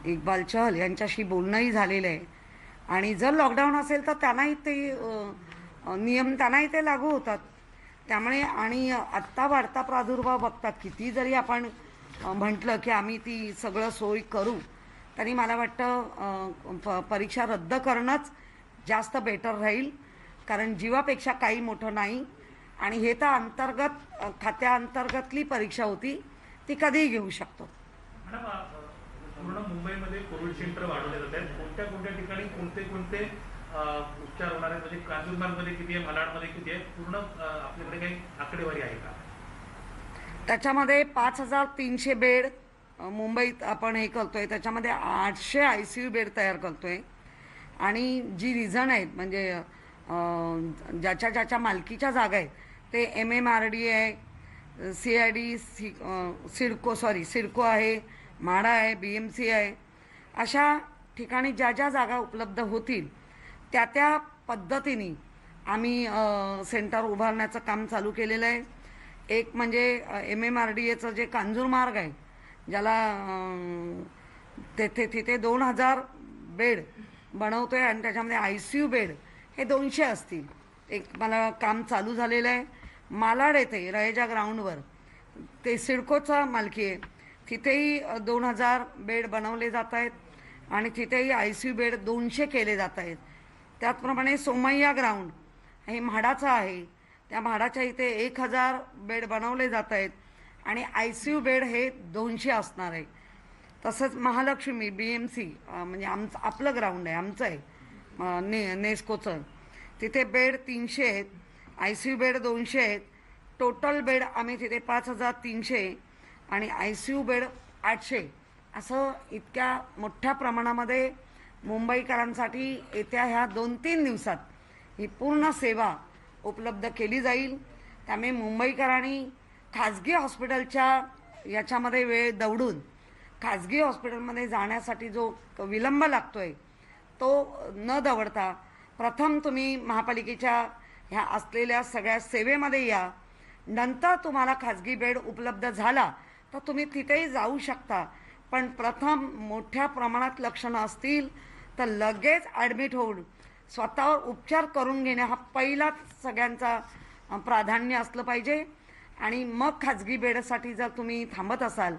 इक्बाल चहल यांच्याशी बोलणंही झालेलं आहे. आणि जर लॉकडाऊन असेल तर त्यांनाही ते नियम त्यांनाही ते लागू होतात. त्यामुळे आणि आत्ता वाढता प्रादुर्भाव बघतात, किती जरी आपण म्हटलं की आम्ही ती सगळं सोय करू, तरी मला वाटतं परीक्षा रद्द करणंच जास्त बेटर राहील. कारण जीवापेक्षा काही मोठं नाही. आणि हे तर अंतर्गत खात्याअंतर्गतली परीक्षा होती, ती कधीही घेऊ शकतो. मॅडम, पूर्ण मुंबईमध्ये कोविड सेंटर वाढवले जात आहेत. कोणत्या कोणत्या ठिकाणी कोणते कोणते उपचार होणार आहेत? म्हणजे कांजूरमार्गमध्ये किती आहे, मालाडमध्ये किती आहे? पूर्ण आपल्याकडे काही आकडेवारी आहे का? त्याच्यामध्ये 5300 बेड मुंबईत आपण हे करतोय. त्याच्यामध्ये 800 ICU बेड तयार करतोय. आणि जी रिझन आहेत म्हणजे ज्याच्या ज्याच्या मालकीच्या जागा आहेत ते MMRD आहे, CID, सिडको आहे, म्हाडा आहे, BMC आहे. अशा ठिकाणी ज्या ज्या जागा उपलब्ध होतील त्या त्या पद्धतीने आम्ही सेंटर उभारण्याचं काम चालू केलेलं आहे. एक म्हणजे MMRDAचं जे कांजूरमार्ग आहे, ज्याला तिथे 2000 बेड बनवतो आहे आणि त्याच्यामध्ये ICU बेड हे 200 असतील. एक मला काम चालू झालेलं आहे. मालाड येथे रयजा ग्राउंडवर ते सिडकोचा मालकी आहे, तिथेही 2000 बेड बनवले जात आहेत आणि तिथेही ICU बेड 200 केले जात आहेत. त्याचप्रमाणे सोमय्या ग्राउंड हे म्हाडाचं आहे, त्या म्हाडाच्या इथे 1000 बेड बनवले जात आहेत आणि ICU बेड हे 200 असणार आहे. तसंच महालक्ष्मी BMC म्हणजे आपलं ग्राउंड आहे, आमचं आहे नेस्कोचं, तिथे बेड 300 आहेत, ICU बेड 200 आहेत. टोटल बेड आम्ही तिथे 5300 आणि ICU बेड 800 असं इतक्या मोठ्या प्रमाणामध्ये मुंबईकरांसाठी येत्या ह्या 2-3 दिवसात ही पूर्ण सेवा उपलब्ध केली जाईल. त्यामुळे मुंबईकरांनी खाजगी हॉस्पिटलच्या याच्यामध्ये वेळ दवडून खाजगी हॉस्पिटलमध्ये जाण्यासाठी जो विलंब लागतो आहे तो न दवडता प्रथम तुम्ही महापालिकेच्या ह्या असलेल्या सगळ्या सेवेमध्ये या. नंतर तुम्हाला खाजगी बेड उपलब्ध झाला तर तुम्ही तिथेही जाऊ शकता. पण प्रथम मोठ्या प्रमाणात लक्षणं असतील तर लगेच ॲडमिट होऊन स्वतःवर उपचार करून घेणे हा पहिलाच सगळ्यांचा प्राधान्य असलं पाहिजे. आणि मग खाजगी बेडसाठी जर तुम्ही थांबत असाल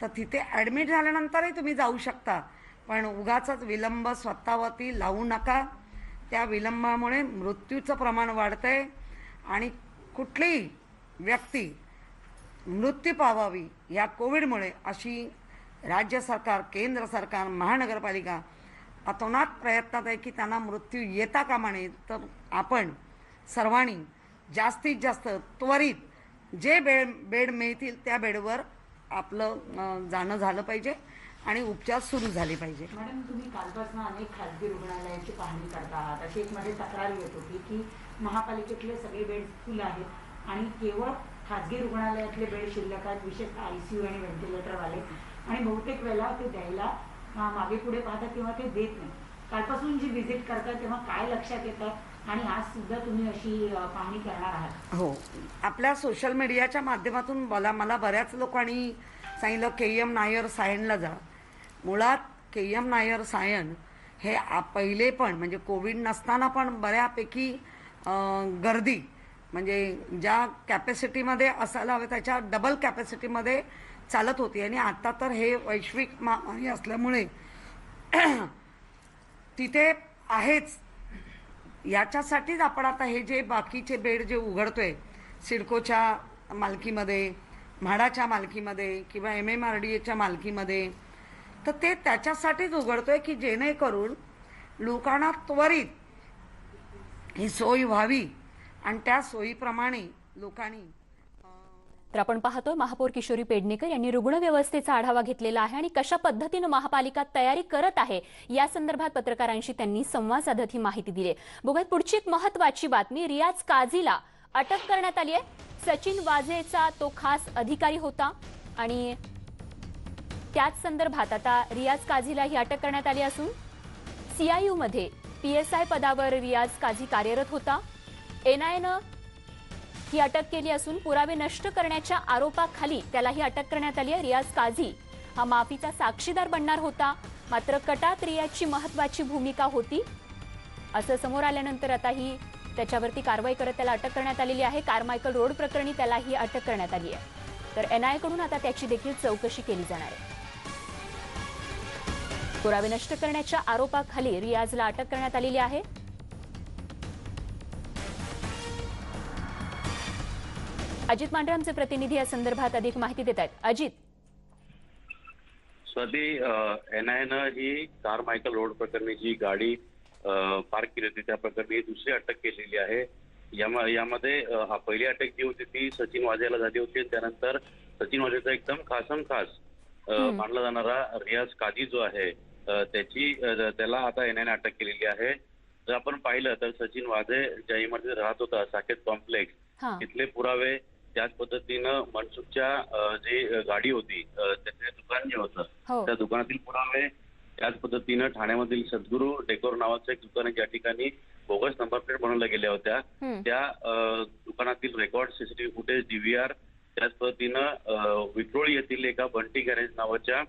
तर तिथे ॲडमिट झाल्यानंतरही तुम्ही जाऊ शकता. पण उगाचच विलंब स्वतःवरती लावू नका. त्या विलंबामुळे मृत्यूचं प्रमाण वाढतं आहे आणि कुठलीही व्यक्ती मृत्यू पावावी या कोविडमुळे अशी राज्य सरकार, केंद्र सरकार, महानगरपालिका अतोनात प्रयत्नात आहे की त्यांना मृत्यू येता कामा नये. तर आपण सर्वांनी जास्तीत जास्त त्वरित जे बेड मिळतील त्या बेडवर आपलं जाणं झालं पाहिजे आणि उपचार सुरू झाले पाहिजे. मॅडम, तुम्ही कालपासून अनेक खासगी रुग्णालयाची पाहणी करता आहात. अशी एक मध्ये तक्रार येत होती की महापालिकेतले सगळे बेड फुल आहेत आणि केवळ खासगी रुग्णालयातले बेड शिल्लक आहेत, विशेषतः ICU आणि व्हेंटिलेटरवाले, आणि बहुतेक वेळेला ते द्यायला मागे पुढे पाहतात किंवा ते देत नाही. कालपासून जी व्हिजिट करतात तेव्हा काय लक्षात येतात आणि आज सुद्धा तुम्ही अशी पाहणी करणार आहात? हो, आपल्या सोशल मीडियाच्या माध्यमातून मला बऱ्याच लोकांनी सांगितलं KM नायर सायनला जा. मुळात KM नायर सायन हे पहिले पण म्हणजे कोविड नसताना पण बऱ्यापैकी गर्दी म्हणजे ज्या कॅपॅसिटीमध्ये असायला हवे त्याच्या डबल कॅपॅसिटीमध्ये चालत होती. आणि आता तर हे वैश्विक महामारी असल्यामुळे तिथे आहेच. याच्यासाठीच आपण आता हे जे बाकीचे बेड जे उघडतोय सिडकोच्या मालकीमध्ये, म्हाडाच्या मालकीमध्ये किंवा MMRDAच्या मालकीमध्ये, तर ते त्याच्यासाठीच उघडतोय की जेणेकरून लोकांना त्वरित ही सोय व्हावी आणि त्या सोयीप्रमाणे लोकांनी. तर आपण पाहतोय महापौर किशोरी पेडणेकर यांनी रुग्ण व्यवस्थेचा आढावा घेतलेला आहे आणि कशा पद्धतीने महापालिका तयारी करत आहे या संदर्भात पत्रकारांशी त्यांनी संवाद साधत ही माहिती दिली. बघूयात पुढची एक महत्त्वाची बातमी. रियाज काझीला अटक करण्यात आली आहे. सचिन वाझेचा तो खास अधिकारी होता आणि त्याच संदर्भात आता रियाज काझीला ही अटक करण्यात आली असून CIU मध्ये PSI पदावर रियाज काझी कार्यरत होता. NIAनं ही अटक केली असून पुरावे नष्ट करण्याच्या आरोपाखाली त्याला ही अटक करण्यात आली आहे. रियाज काझी हा माफीचा साक्षीदार बनणार होता, मात्र कटात रियाजची महत्वाची भूमिका होती असं समोर आल्यानंतर आता ही त्याच्यावरती कारवाई करत त्याला अटक करण्यात आलेली आहे. कारमायकल रोड प्रकरणी त्याला ही अटक करण्यात आली आहे. तर NIA कडून आता त्याची देखील चौकशी केली जाणार आहे. पुरावे नष्ट करण्याच्या आरोपाखाली रियाजला अटक करण्यात आलेली आहे. अजित मांढरे आमचे प्रतिनिधी या संदर्भात अधिक माहिती देत आहेत. अजित, स्वाती, NIAनं ही कारमायकल रोड प्रकरणी जी गाडी पार्क केली होती त्या प्रकरणी दुसरी अटक केलेली आहे. यामध्ये पहिली अटक जी होती ती सचिन वाझेला झाली होती. त्यानंतर सचिन वाझेचा एकदम खासम खास मानला जाणारा रियाज काझी जो आहे त्याला आता NIAने अटक केलेली आहे. जर आपण पाहिलं तर सचिन वाझे ज्या इमारतीत राहत होता साकेत कॉम्प्लेक्स, तिथले पुरावे त्याच पद्धतीनं मनसुखच्या जी गाडी होती त्याचे दुकान जे होतं त्या दुकानातील पुरावे, त्याच पद्धतीनं ठाण्यामधील सद्गुरू डेकोर नावाचं एक दुकान ज्या ठिकाणी बोगस नंबर प्लेट बनवल्या गेल्या होत्या त्या दुकानातील रेकॉर्ड, CCTV फुटेज, DVR, त्याच पद्धतीनं विक्रोळी येथील एका बंटी गॅरेज नावाच्या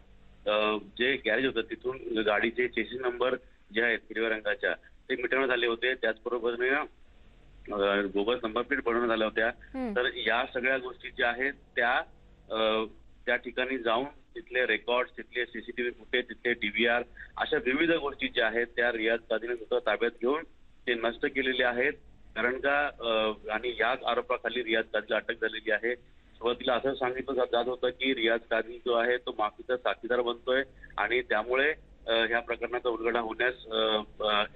जे गॅरेज होतं तिथून गाडीचे चेसिस नंबर जे आहेत हिरव्या रंगाच्या ते मिटवण्यात आले होते. त्याचबरोबर बोगस नंबर प्लेट बनवण्यात आल्या होत्या. तर या सगळ्या गोष्टी ज्या आहेत त्या ठिकाणी जाऊन तिथले रेकॉर्ड, तिथले CCTV फुटेज, तिथले DVR अशा विविध गोष्टी ज्या आहेत त्या रियाज काझीने सुद्धा ताब्यात घेऊन ते नष्ट केलेले आहेत. कारण का आणि याच आरोपाखाली रियाज काझीला अटक झालेली आहे. सुरुवातीला असं सांगितलं जात होतं की रियाज काझी जो आहे तो माफीचा साक्षीदार बनतोय आणि त्यामुळे ह्या प्रकरणाचा उलगडा होण्यास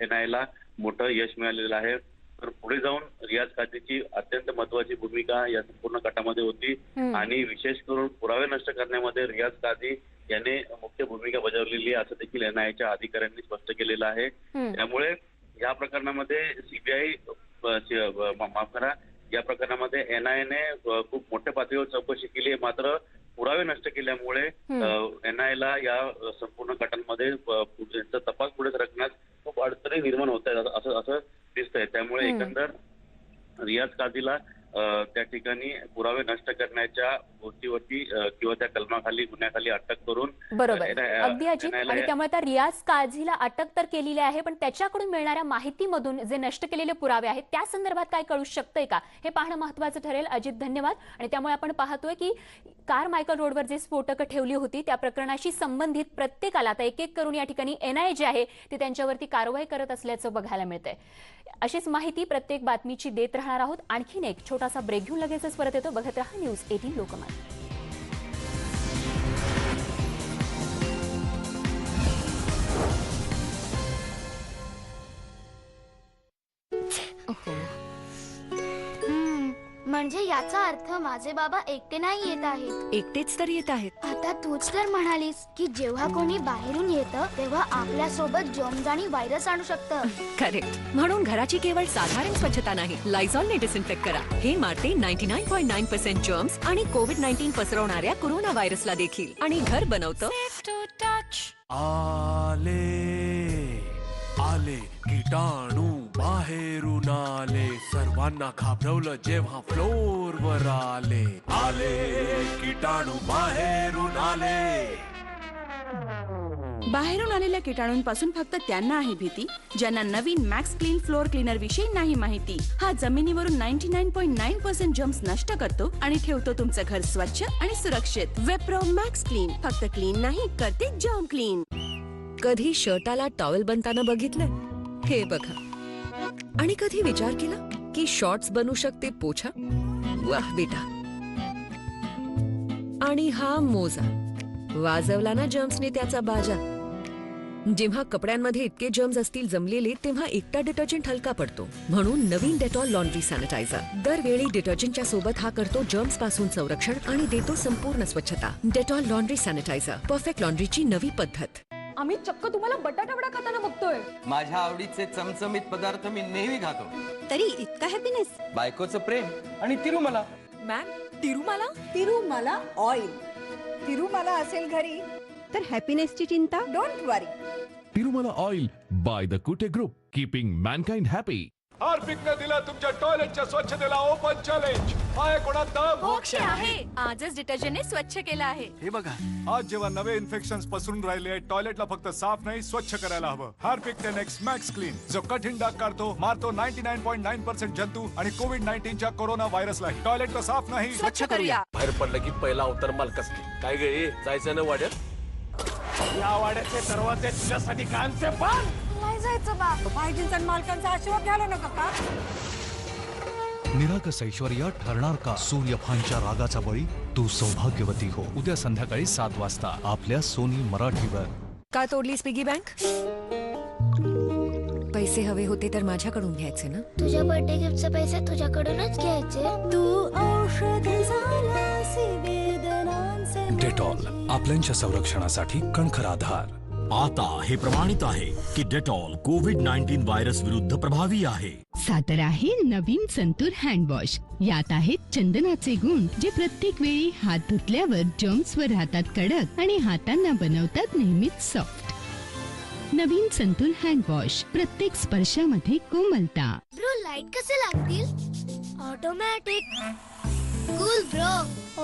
NIAला मोठं यश मिळालेलं आहे. तर पुढे जाऊन रियाज काझीची अत्यंत महत्वाची भूमिका या संपूर्ण गटामध्ये होती आणि विशेष करून पुरावे नष्ट करण्यामध्ये रियाज काझी याने मुख्य भूमिका बजावलेली आहे असं देखील NIAच्या अधिकाऱ्यांनी स्पष्ट केलेलं आहे. त्यामुळे या प्रकरणामध्ये माफ करा, या प्रकरणामध्ये NIAने खूप मोठ्या पातळीवर चौकशी केली आहे. मात्र पुरावे नष्ट केल्यामुळे NIAला या संपूर्ण गटांमध्ये तपास पुढे सरकण्यास खूप अडचणी निर्माण होत आहेत असं दिसतंय. त्यामुळे एकंदर रियाज काझीला त्या ठिकाणी पुरावे नष्ट करण्याच्या गोष्टीवरती किंवा त्या कलमाखाली गुन्ह्याखाली अटक करून बरोबर अगदी अजित. आणि त्यामुळे त्या रियाज काझीला अटक तर केलेली आहे, पण त्याच्याकडून मिळणाऱ्या माहितीमधून जे नष्ट केलेले पुरावे आहेत त्या संदर्भात काय कळू शकतंय का हे पाहणं महत्त्वाचं ठरेल. अजित, धन्यवाद. आणि त्यामुळे आपण पाहतोय की कारमायकल रोडवर जे स्फोटकं ठेवली होती त्या प्रकरणाशी संबंधित प्रत्येकाला आता एक एक करून या ठिकाणी NIA जे आहे ते त्यांच्यावरती कारवाई करत असल्याचं बघायला मिळतंय. अशीच माहिती प्रत्येक बातमीची देत राहणार आहोत. आणखीन एक छोटासा ब्रेक घेऊन लगेचच परत येतो. बघत रहा न्यूज 18 लोकमत. म्हणजे याचा अर्थ माझे बाबा एकटे नाही येत आहेत. एकटेच तर येत आहेत. आता तूच तर म्हणालीस की जेव्हा कोणी बाहेरून येतं तेव्हा आपल्या सोबत जर्म्स आणि व्हायरस आणू शकतं. करेक्ट. म्हणून घराची केवळ साधारण स्वच्छता नाही, लायझॉलने डिसइन्फेक्ट करा. हे मारते 99.9% जर्म्स आणि COVID-19 पसरवणाऱ्या कोरोना व्हायरसला देखील. आणि घर बनवतं आले कीटाणू बाहेरून आले, सर्वांना घाबरवलं जेव्हा फ्लोअरवर आले. आले कीटाणू बाहेरून आले. बाहेरून आलेल्या कीटाणूंपासून फक्त त्यांना आहे भीती ज्यांना नवीन मॅक्स क्लीन फ्लोअर क्लीनर विषयी नाही माहिती. हा जमिनीवरून 99.9% जर्म्स नष्ट करतो आणि ठेवतो तुमचं घर स्वच्छ आणि सुरक्षित. वेप्रो मॅक्स क्लीन फक्त क्लीन नाही करते जर्म क्लीन. कधी शर्टाला टॉवेल बनताना बघितलंय? हे बघा. आणि कधी विचार केला की शॉर्ट्स बनू शकते पोछा? वाह बेटा. आणि हा मोजा वाजवला ना जर्म्सने त्याचा बाजा. जेव्हा कपड्यांमध्ये इतके जर्म्स असतील जमलेले तेव्हा एकटा डिटर्जंट हलका पडतो. म्हणून नवीन डेटॉल लॉन्ड्री सॅनिटायझर दरवेळी डिटर्जंटच्या सोबत हा करतो जर्म्स पासून संरक्षण आणि देतो संपूर्ण स्वच्छता. डेटॉल लॉन्ड्री सॅनिटायझर, परफेक्ट लॉन्ड्रीची नवी पद्धत. आम्ही चक्क तुम्हाला बटाटा वडा खाताना बघतोय. माझ्या आवडीचे चमचमीत पदार्थ मी नेहमी खातो. तरी इतका हॅपीनेस. बायकोचं प्रेम आणि तिरुमला. मॅम, तिरुमाला? तिरुमाला ऑइल. तिरुमाला असेल घरी तर हॅपीनेसची चिंता don't worry. Tirumala oil by the Kute group. Keeping mankind happy. हार्पिकने दिला तुमच्या टॉयलेटच्या स्वच्छतेला ओपन चॅलेंज. आहे कोणात दम? मोक्ष आहे. आजच डिटर्जंटने स्वच्छ केलं आहे. हे बघा, आज जेव्हा नवे इन्फेक्शन्स पसरून राहिले, टॉयलेटला फक्त साफ नाही स्वच्छ करायला हवं. हार्पिक 10X मॅक्स क्लीन, जो कठीण डाग काढतो, मारतो 99.9% जंतू आणि कोविड-19च्या कोरोना व्हायरसलाही. टॉयलेटला साफ नाही स्वच्छ करूया. बाहेर पडलं की पहिला अवतार मालकाचा. काय गे जायचं ना वाड्यात? या वाड्याचे दरवाजे तुझ्यासाठी कांचे पण नाही जायचं बा. भाईजींचा मालकांचा आशीर्वाद घ्यायला नका का? निरागस ऐश्वर्या ठरणार का सूर्यफानच्या रागाचा बळी? तू सौभाग्यवती हो. उद्या संध्याकाळी 7 वाजता आपल्या सोनी मराठीवर. का तोडलीस पिगी बँक? पैसे हवे होते तर माझ्याकडून घ्यायचे ना. तुझ्या बर्थडे गिफ्टचे पैसे तुझ्याकडूनच घ्यायचे. तू औषध डेटॉल आपल्याच्या संरक्षणासाठी कणखर आधार. आता हे प्रमाणित आहे की डेटॉल कोविड-19 व्हायरस विरुद्ध प्रभावी आहे. सादर आहे नवीन संतूर हँडवॉश. यात आहेत चंदनाचे गुण, जे प्रत्येक वेळी हात धुतल्यावर जर्म्सवर राहतात कडक आणि हातांना बनवतात नेहमीच सॉफ्ट. नवीन संतूर हँडवॉश, प्रत्येक स्पर्शामध्ये कोमलता. ब्रो लाईट कसे लागतील? ऑटोमॅटिक. Cool bro.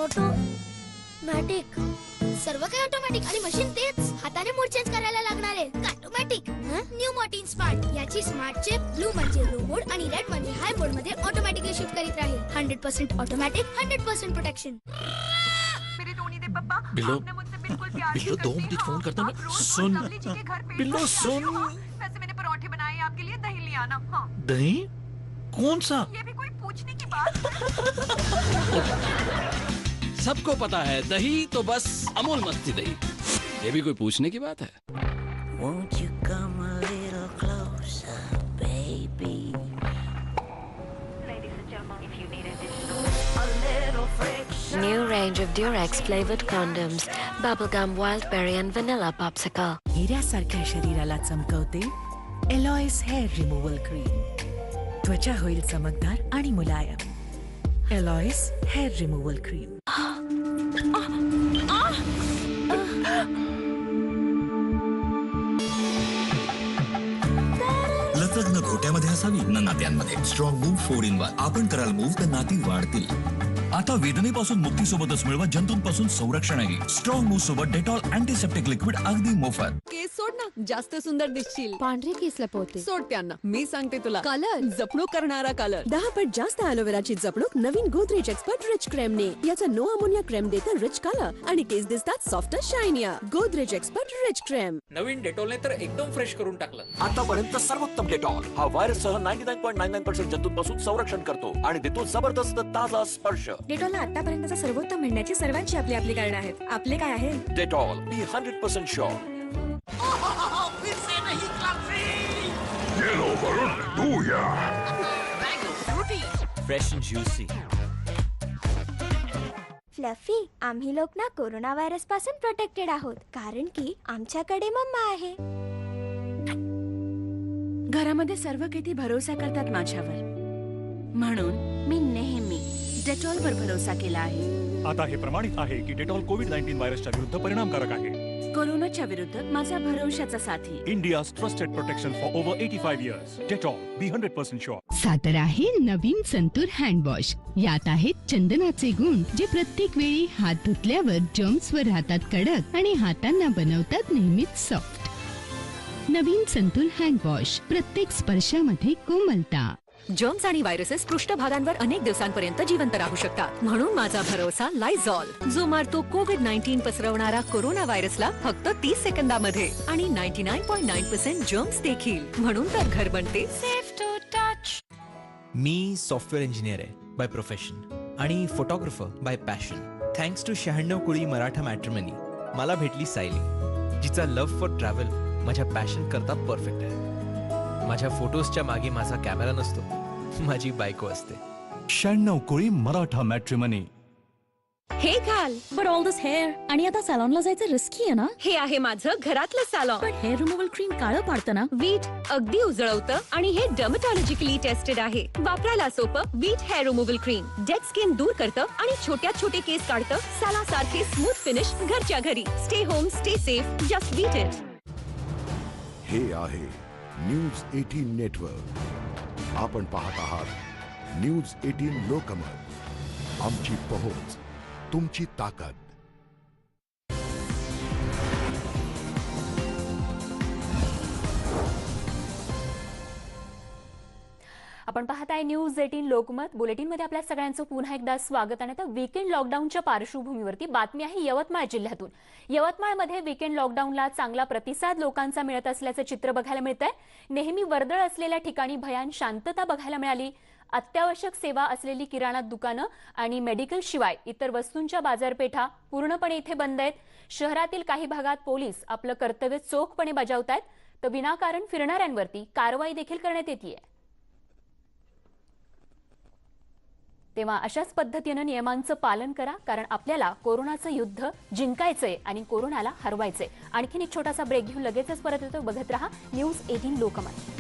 ऑटोमॅटिक. सर्व काही ऑटोमॅटिक आणि मशीन तेच. हाताने मूड चेंज करायला लागणार आहे. ऑटोमॅटिक. New Morton smart. याची स्मार्ट चिप ब्लू म्हणजे लो मोड आणि रेड म्हणजे हाय मोड मध्ये ऑटोमॅटिकली शिफ्ट करीत राहील. 100% ऑटोमॅटिक, 100% प्रोटेक्शन. बिल्लो 2 मिनट फोन करता ना. सुन बिल्लो सुन. वैसे मैंने पराठे बनाए, आपके लिए दही ले आना. हाँ. दही कौन सा? ये भी कोई पूछने की बात? सबको पता है दही तो बस अमूल मस्ती दही. ये भी कोई पूछने की बात है? Won't you come a little closer, baby? Ladies and gentlemen, if you need a little friction. New range of Durex flavored condoms, bubblegum, wildberry and vanilla popsicle. हिऱ्यासारख्या शरीराला चमकवते एलॉयस हेअर रिमूव्हल क्रीम. त्वचा होईल चमकदार आणि मुलायम. एलॉयस हेअर रिमूव्हल क्रीम. लतग्न घोट्यामध्ये असावी ना नात्यांमध्ये. Strong Moov 4-in-1. आपण कराल मूव तर नाती वाढतील. आता वेदनेपासून मुक्तीसोबतच मिळवा जंतूंपासून संरक्षणही. स्ट्रॉंग मूव सोबत डेटॉल अँटीसेप्टिक लिक्विड अगदी मोफत. केस सोड ना, जास्त सुंदर दिसशील. पांढरे केस लपवते. सोड त्यांना, मी सांगते तुला. कलर जपणूक करणारा कलर. 10 पट जास्त ॲलोवेराची जपणूक नवीन गोदरेज एक्सपर्ट रिच क्रीमने. याचा नो अमोनिया क्रीम देतं रिच कलर आणि केस दिसतात सॉफ्ट शायनिया. Godrej expert rich cream. नवीन डेटॉलने तर एकदम फ्रेश करून टाकलं. आतापर्यंत सर्वोत्तम डेटॉल हा व्हायरससह 99.99% जंतूंपासून संरक्षण करतो आणि देतो जबरदस्त ताजा स्पर्श. डेटॉलला आतापर्यंतचा सर्वोत्तम म्हणण्याची सर्वांची आपली आपली कारण आहेत. आपले काय आहे? Dettol be 100% sure. Fresh end juicy. Fluffy, आम्ही लोक ना कोरोना व्हायरस पासून प्रोटेक्टेड आहोत, कारण की आमच्याकडे मम्मा आहे. घरामध्ये सर्व किती भरोसा करतात माझ्यावर, म्हणून मी नेहमी डेटॉलवर भरोसा केला आहे. आता हे प्रमाणित आहे की डेटॉल कोविड-19 व्हायरसच्या विरुद्ध परिणामकारक आहे. कोरोनाच्या विरुद्ध माझा भरोशाचा साथी. India's trusted protection for over 85 years. Dettol be 100% sure. सादर आहे नवीन संतूर हँडवॉश. यात आहेत चंदनाचे गुण, जे प्रत्येक वेळी हात धुतल्यावर जर्म्सवर राहतात कडक आणि हातांना बनवतात नेहमीच सॉफ्ट. नवीन संतूर हँडवॉश, प्रत्येक स्पर्शामध्ये कोमलता. जर्म्स आणि व्हायरसेस पृष्ठभागांवर अनेक दिवसांपर्यंत जिवंत राहू शकतात, म्हणून माझा भरोसा लायझॉल, जो मारतो कोविड-19 पसरवणारा कोरोना व्हायरसला फक्त 30 सेकंदामध्ये आणि 99.9% जर्म्स देखील. म्हणून तर घर बनते सेफ टू टच. मी सॉफ्टवेअर इंजिनियर आहे बाय प्रोफेशन आणि photographer by passion. Thanks to 96 कुळी मराठा मॅट्रिमनी मला भेटली सायली, जिचा लव्ह फॉर ट्रॅव्हल माझ्या पॅशन करता परफेक्ट आहे. माझ्या फोटोजच्या मागे माझा कॅमेरा नसतो, माझी बायको असते. 96 कुळी मराठा मॅट्रिमनी. हे घाल. बट ऑल दिस हेअर आणि आता सॅलॉनला जायचं रिस्की आहे ना. हे आहे माझं घरातलं सॅलॉन. पण हेअर रिमूव्हल क्रीम काळं पाडतं ना. वीट अगदी उजळवतं आणि हे डर्मेटॉलॉजिकली टेस्टेड आहे. वापरायला सोपं Veet hair removal cream dead skin दूर करतं आणि छोटे केस काढतं. सालासारखे स्मूथ फिनिश घरच्या घरी. Stay home, stay safe, just wheat it. हे आहे न्यूज 18 नेटवर्क. आपण पाहत आहात न्यूज 18 लोकमत. आमची पहोच तुमची ताकद. आपण पाहताय न्यूज 18 लोकमत. बुलेटिनमध्ये आपल्या सगळ्यांचं पुन्हा एकदा स्वागत. आणि आता वीकेंड लॉकडाऊनच्या पार्श्वभूमीवरती बातमी आहे यवतमाळ जिल्ह्यातून. यवतमाळमध्ये वीकेंड लॉकडाऊनला चांगला प्रतिसाद लोकांचा मिळत असल्याचं चित्र बघायला मिळतंय. नेहमी वर्दळ असलेल्या ठिकाणी भयान शांतता बघायला मिळाली. अत्यावश्यक सेवा असलेली किराणा दुकानं आणि मेडिकल शिवाय इतर वस्तूंच्या बाजारपेठा पूर्णपणे इथे बंद आहेत. शहरातील काही भागात पोलीस आपलं कर्तव्य चोखपणे बजावतायत, तर विनाकारण फिरणाऱ्यांवरती कारवाई देखील करण्यात येते. तेव्हा अशाच पद्धतीनं नियमांचं पालन करा, कारण आपल्याला कोरोनाचं युद्ध जिंकायचंय आणि कोरोनाला हरवायचंय. आणखीन एक छोटासा ब्रेक घेऊन लगेचच परत येतो. बघत रहा न्यूज 18 लोकमत.